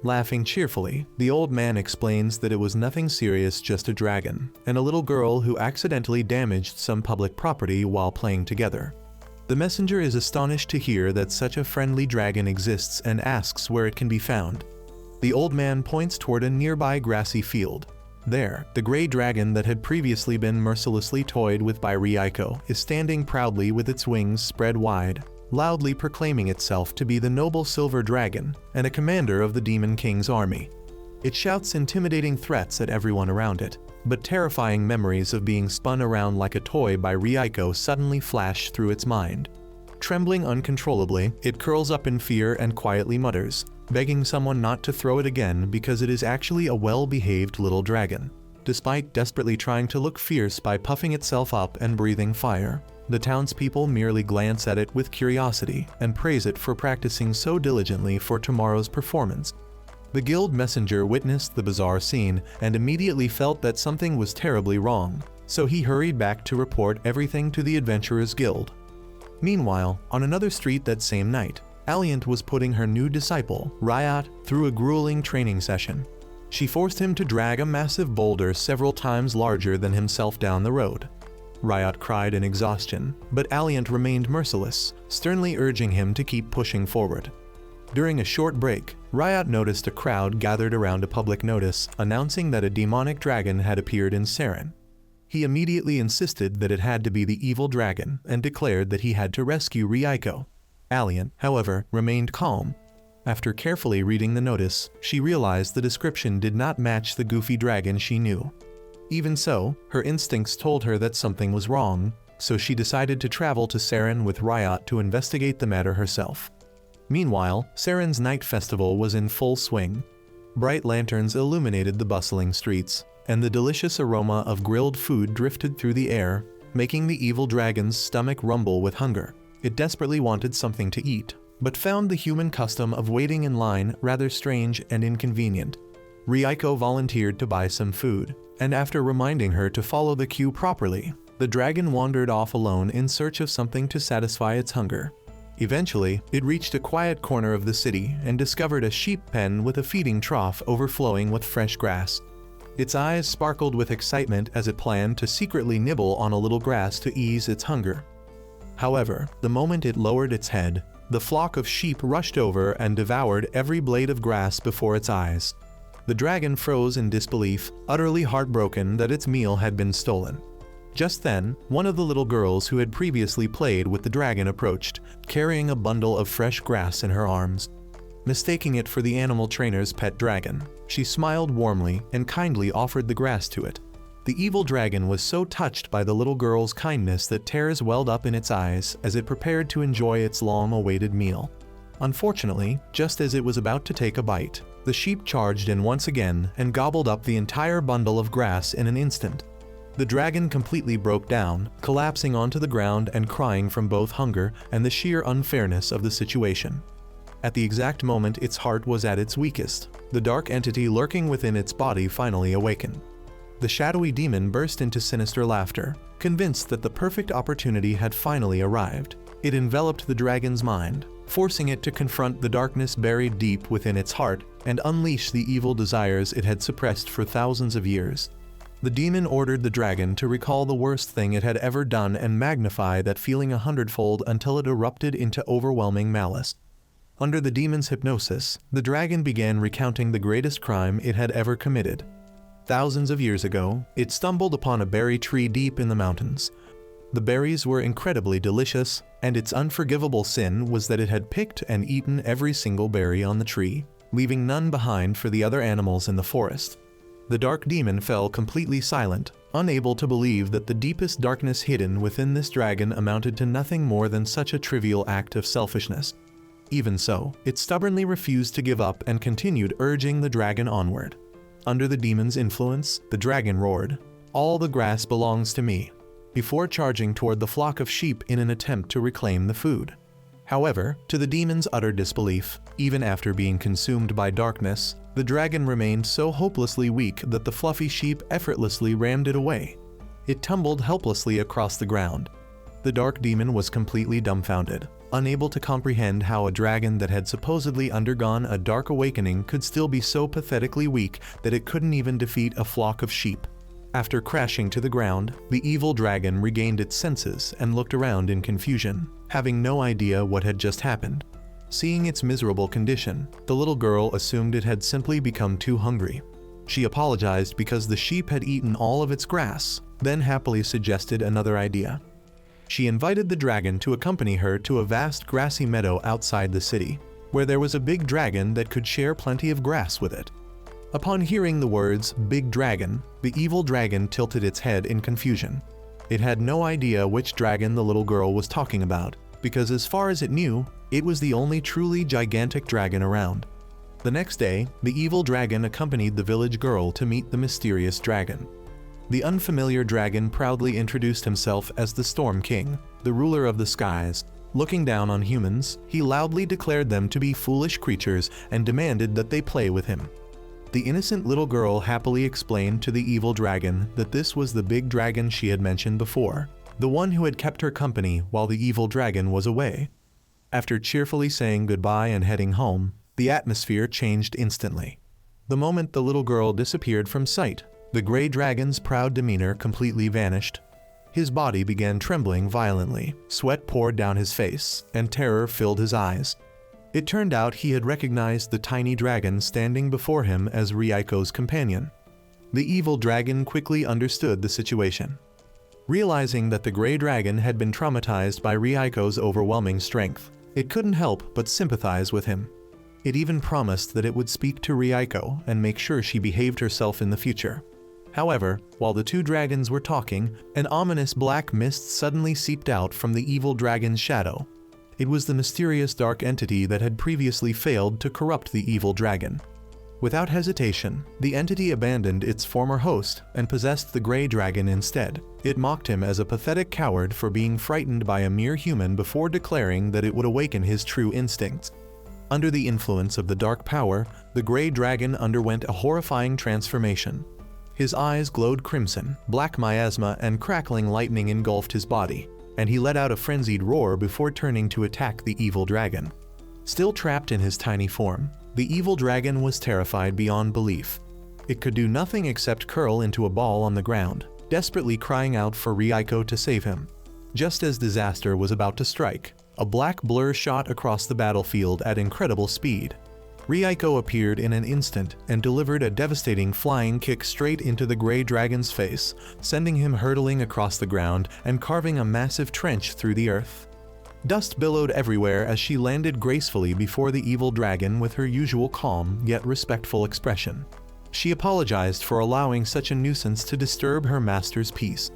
Laughing cheerfully, the old man explains that it was nothing serious, just a dragon, and a little girl who accidentally damaged some public property while playing together. The messenger is astonished to hear that such a friendly dragon exists and asks where it can be found. The old man points toward a nearby grassy field. There, the gray dragon that had previously been mercilessly toyed with by Ryuko is standing proudly with its wings spread wide, loudly proclaiming itself to be the noble silver dragon and a commander of the Demon King's army. It shouts intimidating threats at everyone around it, but terrifying memories of being spun around like a toy by Ryuko suddenly flash through its mind. Trembling uncontrollably, it curls up in fear and quietly mutters, begging someone not to throw it again because it is actually a well-behaved little dragon. Despite desperately trying to look fierce by puffing itself up and breathing fire, the townspeople merely glance at it with curiosity and praise it for practicing so diligently for tomorrow's performance. The guild messenger witnessed the bizarre scene and immediately felt that something was terribly wrong, so he hurried back to report everything to the Adventurers Guild. Meanwhile, on another street that same night, Alliant was putting her new disciple, Ryot, through a grueling training session. She forced him to drag a massive boulder several times larger than himself down the road. Ryot cried in exhaustion, but Alliant remained merciless, sternly urging him to keep pushing forward. During a short break, Ryot noticed a crowd gathered around a public notice announcing that a demonic dragon had appeared in Saren. He immediately insisted that it had to be the evil dragon and declared that he had to rescue Ryuko. Alliant, however, remained calm. After carefully reading the notice, she realized the description did not match the goofy dragon she knew. Even so, her instincts told her that something was wrong, so she decided to travel to Saren with Ryot to investigate the matter herself. Meanwhile, Saren's night festival was in full swing. Bright lanterns illuminated the bustling streets, and the delicious aroma of grilled food drifted through the air, making the evil dragon's stomach rumble with hunger. It desperately wanted something to eat, but found the human custom of waiting in line rather strange and inconvenient. Ryuko volunteered to buy some food, and after reminding her to follow the queue properly, the dragon wandered off alone in search of something to satisfy its hunger. Eventually, it reached a quiet corner of the city and discovered a sheep pen with a feeding trough overflowing with fresh grass. Its eyes sparkled with excitement as it planned to secretly nibble on a little grass to ease its hunger. However, the moment it lowered its head, the flock of sheep rushed over and devoured every blade of grass before its eyes. The dragon froze in disbelief, utterly heartbroken that its meal had been stolen. Just then, one of the little girls who had previously played with the dragon approached, carrying a bundle of fresh grass in her arms. Mistaking it for the animal trainer's pet dragon, she smiled warmly and kindly offered the grass to it. The evil dragon was so touched by the little girl's kindness that tears welled up in its eyes as it prepared to enjoy its long-awaited meal. Unfortunately, just as it was about to take a bite, the sheep charged in once again and gobbled up the entire bundle of grass in an instant. The dragon completely broke down, collapsing onto the ground and crying from both hunger and the sheer unfairness of the situation. At the exact moment its heart was at its weakest, the dark entity lurking within its body finally awakened. The shadowy demon burst into sinister laughter, convinced that the perfect opportunity had finally arrived. It enveloped the dragon's mind, forcing it to confront the darkness buried deep within its heart and unleash the evil desires it had suppressed for thousands of years. The demon ordered the dragon to recall the worst thing it had ever done and magnify that feeling 100-fold until it erupted into overwhelming malice. Under the demon's hypnosis, the dragon began recounting the greatest crime it had ever committed. Thousands of years ago, it stumbled upon a berry tree deep in the mountains. The berries were incredibly delicious, and its unforgivable sin was that it had picked and eaten every single berry on the tree, leaving none behind for the other animals in the forest. The dark demon fell completely silent, unable to believe that the deepest darkness hidden within this dragon amounted to nothing more than such a trivial act of selfishness. Even so, it stubbornly refused to give up and continued urging the dragon onward. Under the demon's influence, the dragon roared, All the grass belongs to me," before charging toward the flock of sheep in an attempt to reclaim the food. However, to the demon's utter disbelief, even after being consumed by darkness, the dragon remained so hopelessly weak that the fluffy sheep effortlessly rammed it away. It tumbled helplessly across the ground. The dark demon was completely dumbfounded, unable to comprehend how a dragon that had supposedly undergone a dark awakening could still be so pathetically weak that it couldn't even defeat a flock of sheep. After crashing to the ground, the evil dragon regained its senses and looked around in confusion, having no idea what had just happened. Seeing its miserable condition, the little girl assumed it had simply become too hungry. She apologized because the sheep had eaten all of its grass, then happily suggested another idea. She invited the dragon to accompany her to a vast grassy meadow outside the city, where there was a big dragon that could share plenty of grass with it. Upon hearing the words "big dragon," the evil dragon tilted its head in confusion. It had no idea which dragon the little girl was talking about, because as far as it knew, it was the only truly gigantic dragon around. The next day, the evil dragon accompanied the village girl to meet the mysterious dragon. The unfamiliar dragon proudly introduced himself as the Storm King, the ruler of the skies. Looking down on humans, he loudly declared them to be foolish creatures and demanded that they play with him. The innocent little girl happily explained to the evil dragon that this was the big dragon she had mentioned before, the one who had kept her company while the evil dragon was away. After cheerfully saying goodbye and heading home, the atmosphere changed instantly. The moment the little girl disappeared from sight, the gray dragon's proud demeanor completely vanished. His body began trembling violently, sweat poured down his face, and terror filled his eyes. It turned out he had recognized the tiny dragon standing before him as Ryuko's companion. The evil dragon quickly understood the situation. Realizing that the gray dragon had been traumatized by Ryuko's overwhelming strength, it couldn't help but sympathize with him. It even promised that it would speak to Ryuko and make sure she behaved herself in the future. However, while the two dragons were talking, an ominous black mist suddenly seeped out from the evil dragon's shadow. It was the mysterious dark entity that had previously failed to corrupt the evil dragon. Without hesitation, the entity abandoned its former host and possessed the gray dragon instead. It mocked him as a pathetic coward for being frightened by a mere human before declaring that it would awaken his true instincts. Under the influence of the dark power, the gray dragon underwent a horrifying transformation. His eyes glowed crimson, black miasma and crackling lightning engulfed his body, and he let out a frenzied roar before turning to attack the evil dragon. Still trapped in his tiny form, the evil dragon was terrified beyond belief. It could do nothing except curl into a ball on the ground, desperately crying out for Ryuko to save him. Just as disaster was about to strike, a black blur shot across the battlefield at incredible speed. Ryuko appeared in an instant and delivered a devastating flying kick straight into the gray dragon's face, sending him hurtling across the ground and carving a massive trench through the earth. Dust billowed everywhere as she landed gracefully before the evil dragon with her usual calm yet respectful expression. She apologized for allowing such a nuisance to disturb her master's peace.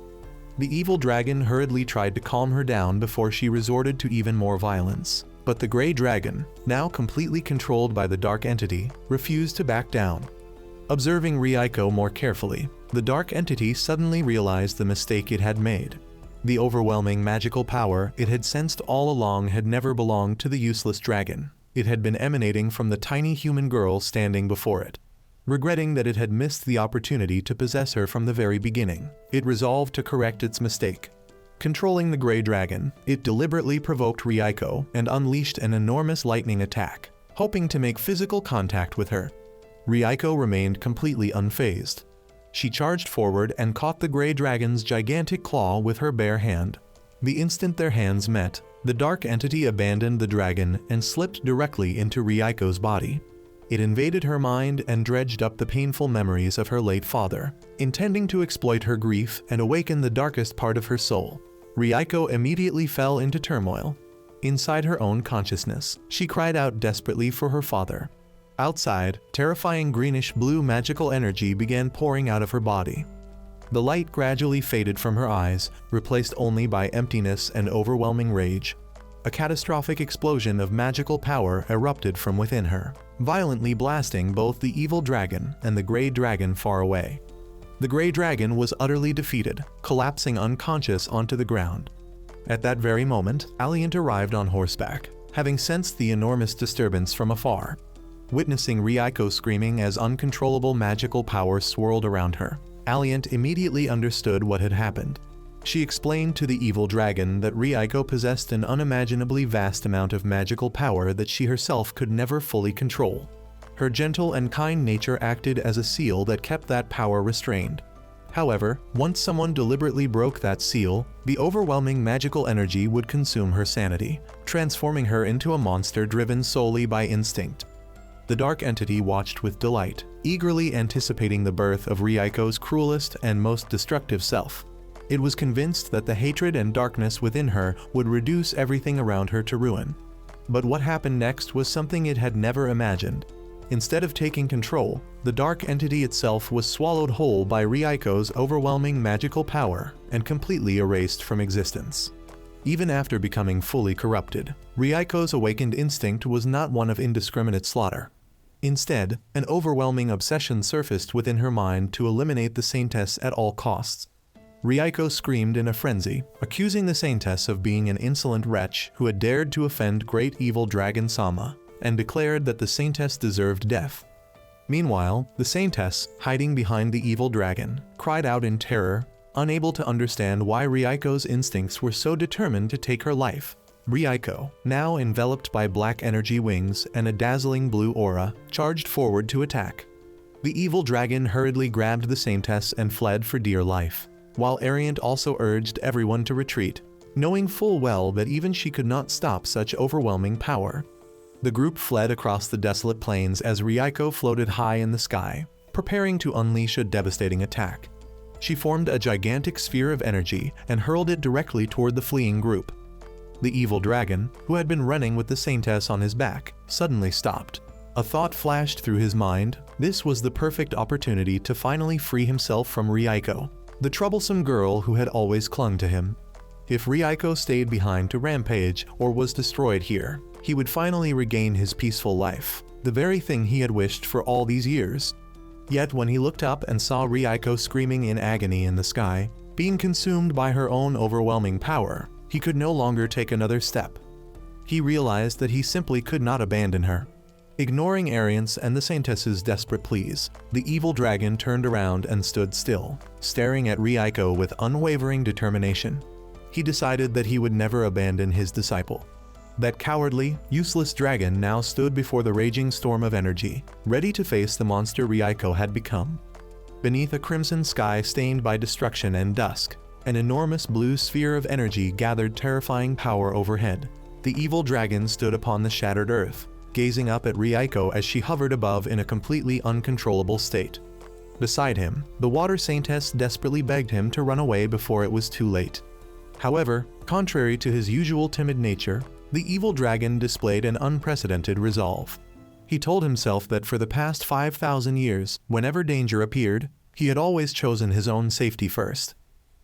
The evil dragon hurriedly tried to calm her down before she resorted to even more violence. But the gray dragon, now completely controlled by the dark entity, refused to back down. Observing Ryuko more carefully, the dark entity suddenly realized the mistake it had made. The overwhelming magical power it had sensed all along had never belonged to the useless dragon. It had been emanating from the tiny human girl standing before it. Regretting that it had missed the opportunity to possess her from the very beginning, it resolved to correct its mistake. Controlling the gray dragon, it deliberately provoked Ryuko and unleashed an enormous lightning attack, hoping to make physical contact with her. Ryuko remained completely unfazed. She charged forward and caught the gray dragon's gigantic claw with her bare hand. The instant their hands met, the dark entity abandoned the dragon and slipped directly into Ryuko's body. It invaded her mind and dredged up the painful memories of her late father, intending to exploit her grief and awaken the darkest part of her soul. Ryuko immediately fell into turmoil. Inside her own consciousness, she cried out desperately for her father. Outside, terrifying greenish-blue magical energy began pouring out of her body. The light gradually faded from her eyes, replaced only by emptiness and overwhelming rage. A catastrophic explosion of magical power erupted from within her, violently blasting both the evil dragon and the gray dragon far away. The gray dragon was utterly defeated, collapsing unconscious onto the ground. At that very moment, Alliant arrived on horseback, having sensed the enormous disturbance from afar. Witnessing Ryuko screaming as uncontrollable magical power swirled around her, Alliant immediately understood what had happened. She explained to the evil dragon that Ryuko possessed an unimaginably vast amount of magical power that she herself could never fully control. Her gentle and kind nature acted as a seal that kept that power restrained. However, once someone deliberately broke that seal, the overwhelming magical energy would consume her sanity, transforming her into a monster driven solely by instinct. The dark entity watched with delight, eagerly anticipating the birth of Ryuko's cruelest and most destructive self. It was convinced that the hatred and darkness within her would reduce everything around her to ruin. But what happened next was something it had never imagined. Instead of taking control, the dark entity itself was swallowed whole by Ryuko's overwhelming magical power and completely erased from existence. Even after becoming fully corrupted, Ryuko's awakened instinct was not one of indiscriminate slaughter. Instead, an overwhelming obsession surfaced within her mind to eliminate the Saintess at all costs. Ryuko screamed in a frenzy, accusing the Saintess of being an insolent wretch who had dared to offend great evil dragon Sama, and declared that the Saintess deserved death. Meanwhile, the Saintess, hiding behind the evil dragon, cried out in terror, unable to understand why Ryuko's instincts were so determined to take her life. Ryuko, now enveloped by black energy wings and a dazzling blue aura, charged forward to attack. The evil dragon hurriedly grabbed the Saintess and fled for dear life, while Ariant also urged everyone to retreat, knowing full well that even she could not stop such overwhelming power. The group fled across the desolate plains as Ryuko floated high in the sky, preparing to unleash a devastating attack. She formed a gigantic sphere of energy and hurled it directly toward the fleeing group. The evil dragon, who had been running with the Saintess on his back, suddenly stopped. A thought flashed through his mind. This was the perfect opportunity to finally free himself from Ryuko, the troublesome girl who had always clung to him. If Ryuko stayed behind to rampage or was destroyed here, he would finally regain his peaceful life, the very thing he had wished for all these years. Yet when he looked up and saw Ryuko screaming in agony in the sky, being consumed by her own overwhelming power, he could no longer take another step. He realized that he simply could not abandon her. Ignoring Ariant's and the Saintess's desperate pleas, the evil dragon turned around and stood still, staring at Ryuko with unwavering determination. He decided that he would never abandon his disciple. That cowardly, useless dragon now stood before the raging storm of energy, ready to face the monster Ryuko had become. Beneath a crimson sky stained by destruction and dusk, an enormous blue sphere of energy gathered terrifying power overhead. The evil dragon stood upon the shattered earth, gazing up at Ryuko as she hovered above in a completely uncontrollable state. Beside him, the water Saintess desperately begged him to run away before it was too late. However, contrary to his usual timid nature, the evil dragon displayed an unprecedented resolve. He told himself that for the past 5,000 years, whenever danger appeared, he had always chosen his own safety first.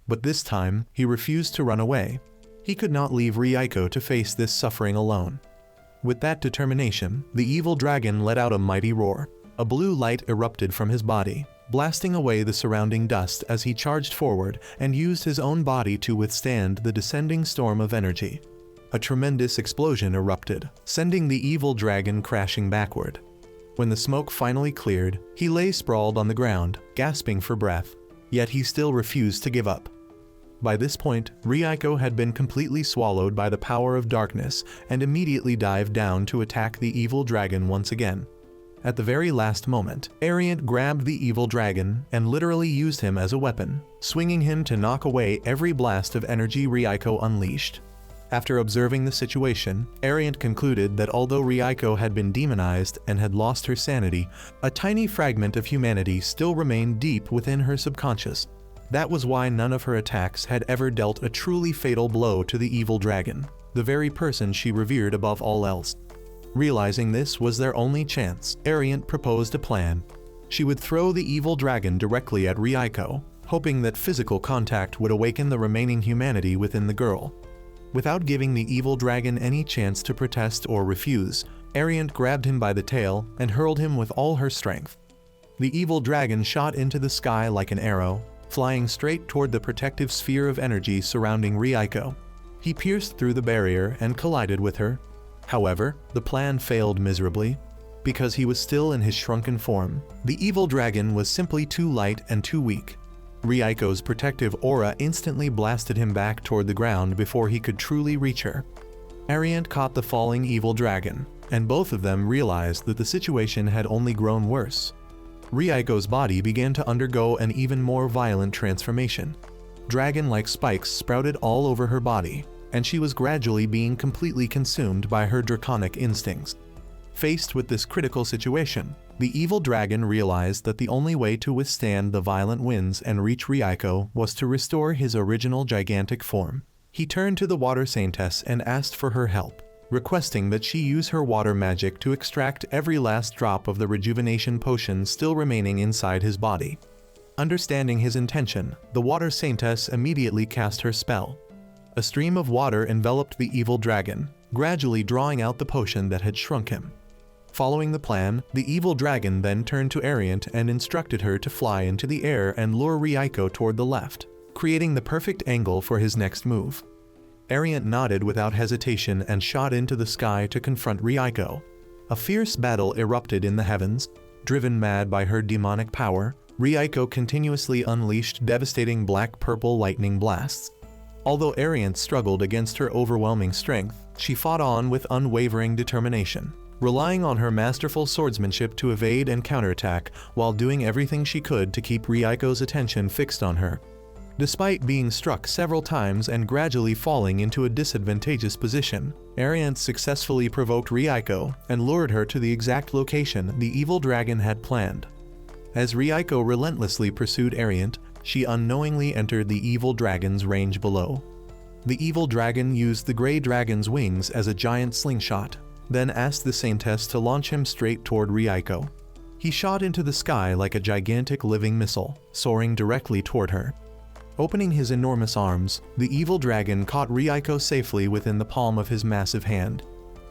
But this time, he refused to run away. He could not leave Ryuko to face this suffering alone. With that determination, the evil dragon let out a mighty roar. A blue light erupted from his body, blasting away the surrounding dust as he charged forward and used his own body to withstand the descending storm of energy. A tremendous explosion erupted, sending the evil dragon crashing backward. When the smoke finally cleared, he lay sprawled on the ground, gasping for breath. Yet he still refused to give up. By this point, Ryuko had been completely swallowed by the power of darkness and immediately dived down to attack the evil dragon once again. At the very last moment, Ariant grabbed the evil dragon and literally used him as a weapon, swinging him to knock away every blast of energy Ryuko unleashed. After observing the situation, Ariant concluded that although Ryuko had been demonized and had lost her sanity, a tiny fragment of humanity still remained deep within her subconscious. That was why none of her attacks had ever dealt a truly fatal blow to the evil dragon, the very person she revered above all else. Realizing this was their only chance, Ariant proposed a plan. She would throw the evil dragon directly at Ryuko, hoping that physical contact would awaken the remaining humanity within the girl. Without giving the evil dragon any chance to protest or refuse, Ariant grabbed him by the tail and hurled him with all her strength. The evil dragon shot into the sky like an arrow, flying straight toward the protective sphere of energy surrounding Ryuko. He pierced through the barrier and collided with her. However, the plan failed miserably. Because he was still in his shrunken form, the evil dragon was simply too light and too weak. Ryuko's protective aura instantly blasted him back toward the ground before he could truly reach her. Ariant caught the falling evil dragon, and both of them realized that the situation had only grown worse. Ryuko's body began to undergo an even more violent transformation. Dragon-like spikes sprouted all over her body, and she was gradually being completely consumed by her draconic instincts. Faced with this critical situation, the evil dragon realized that the only way to withstand the violent winds and reach Ryuko was to restore his original gigantic form. He turned to the water saintess and asked for her help, requesting that she use her water magic to extract every last drop of the rejuvenation potion still remaining inside his body. Understanding his intention, the water saintess immediately cast her spell. A stream of water enveloped the evil dragon, gradually drawing out the potion that had shrunk him. Following the plan, the evil dragon then turned to Ariant and instructed her to fly into the air and lure Ryuko toward the left, creating the perfect angle for his next move. Ariant nodded without hesitation and shot into the sky to confront Ryuko. A fierce battle erupted in the heavens. Driven mad by her demonic power, Ryuko continuously unleashed devastating black-purple lightning blasts. Although Ariant struggled against her overwhelming strength, she fought on with unwavering determination, relying on her masterful swordsmanship to evade and counterattack while doing everything she could to keep Ryuko's attention fixed on her. Despite being struck several times and gradually falling into a disadvantageous position, Ariant successfully provoked Ryuko and lured her to the exact location the evil dragon had planned. As Ryuko relentlessly pursued Ariant, she unknowingly entered the evil dragon's range below. The evil dragon used the gray dragon's wings as a giant slingshot, then asked the saintess to launch him straight toward Ryuko. He shot into the sky like a gigantic living missile, soaring directly toward her. Opening his enormous arms, the evil dragon caught Ryuko safely within the palm of his massive hand.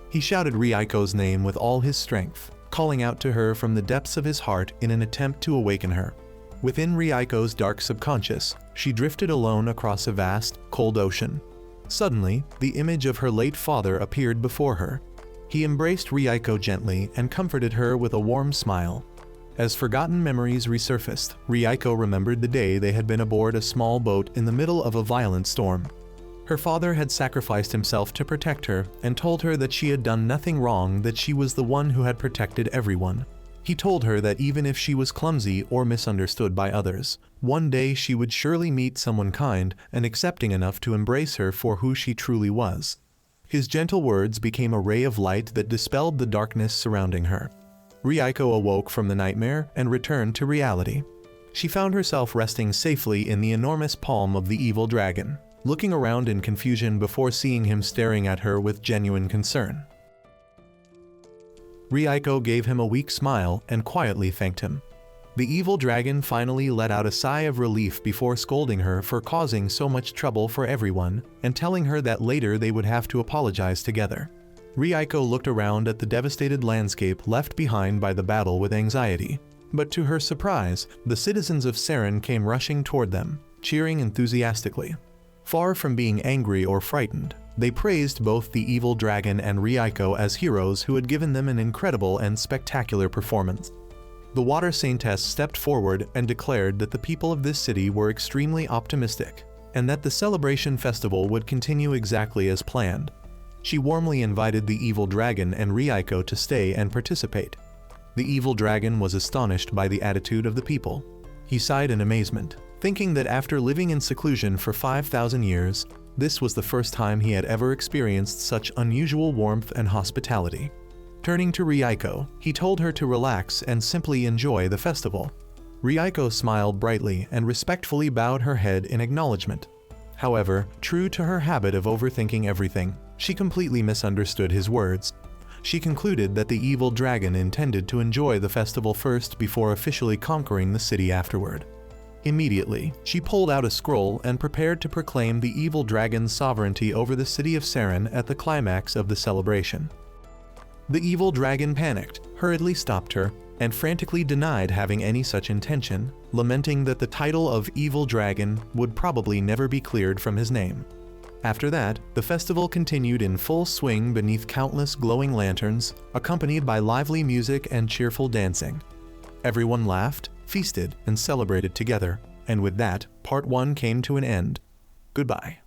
He shouted Ryuko's name with all his strength, calling out to her from the depths of his heart in an attempt to awaken her. Within Ryuko's dark subconscious, she drifted alone across a vast, cold ocean. Suddenly, the image of her late father appeared before her. He embraced Ryuko gently and comforted her with a warm smile. As forgotten memories resurfaced, Ryuko remembered the day they had been aboard a small boat in the middle of a violent storm. Her father had sacrificed himself to protect her and told her that she had done nothing wrong, that she was the one who had protected everyone. He told her that even if she was clumsy or misunderstood by others, one day she would surely meet someone kind and accepting enough to embrace her for who she truly was. His gentle words became a ray of light that dispelled the darkness surrounding her. Ryuko awoke from the nightmare and returned to reality. She found herself resting safely in the enormous palm of the evil dragon, looking around in confusion before seeing him staring at her with genuine concern. Ryuko gave him a weak smile and quietly thanked him. The evil dragon finally let out a sigh of relief before scolding her for causing so much trouble for everyone and telling her that later they would have to apologize together. Ryuko looked around at the devastated landscape left behind by the battle with anxiety. But to her surprise, the citizens of Seren came rushing toward them, cheering enthusiastically. Far from being angry or frightened, they praised both the evil dragon and Ryuko as heroes who had given them an incredible and spectacular performance. The water saintess stepped forward and declared that the people of this city were extremely optimistic, and that the celebration festival would continue exactly as planned. She warmly invited the evil dragon and Ryuko to stay and participate. The evil dragon was astonished by the attitude of the people. He sighed in amazement, thinking that after living in seclusion for 5,000 years, this was the first time he had ever experienced such unusual warmth and hospitality. Turning to Ryuko, he told her to relax and simply enjoy the festival. Ryuko smiled brightly and respectfully bowed her head in acknowledgement. However, true to her habit of overthinking everything, she completely misunderstood his words. She concluded that the evil dragon intended to enjoy the festival first before officially conquering the city afterward. Immediately, she pulled out a scroll and prepared to proclaim the evil dragon's sovereignty over the city of Seren at the climax of the celebration. The evil dragon panicked, hurriedly stopped her, and frantically denied having any such intention, lamenting that the title of Evil Dragon would probably never be cleared from his name. After that, the festival continued in full swing beneath countless glowing lanterns, accompanied by lively music and cheerful dancing. Everyone laughed, feasted, and celebrated together, and with that, part 1 came to an end. Goodbye.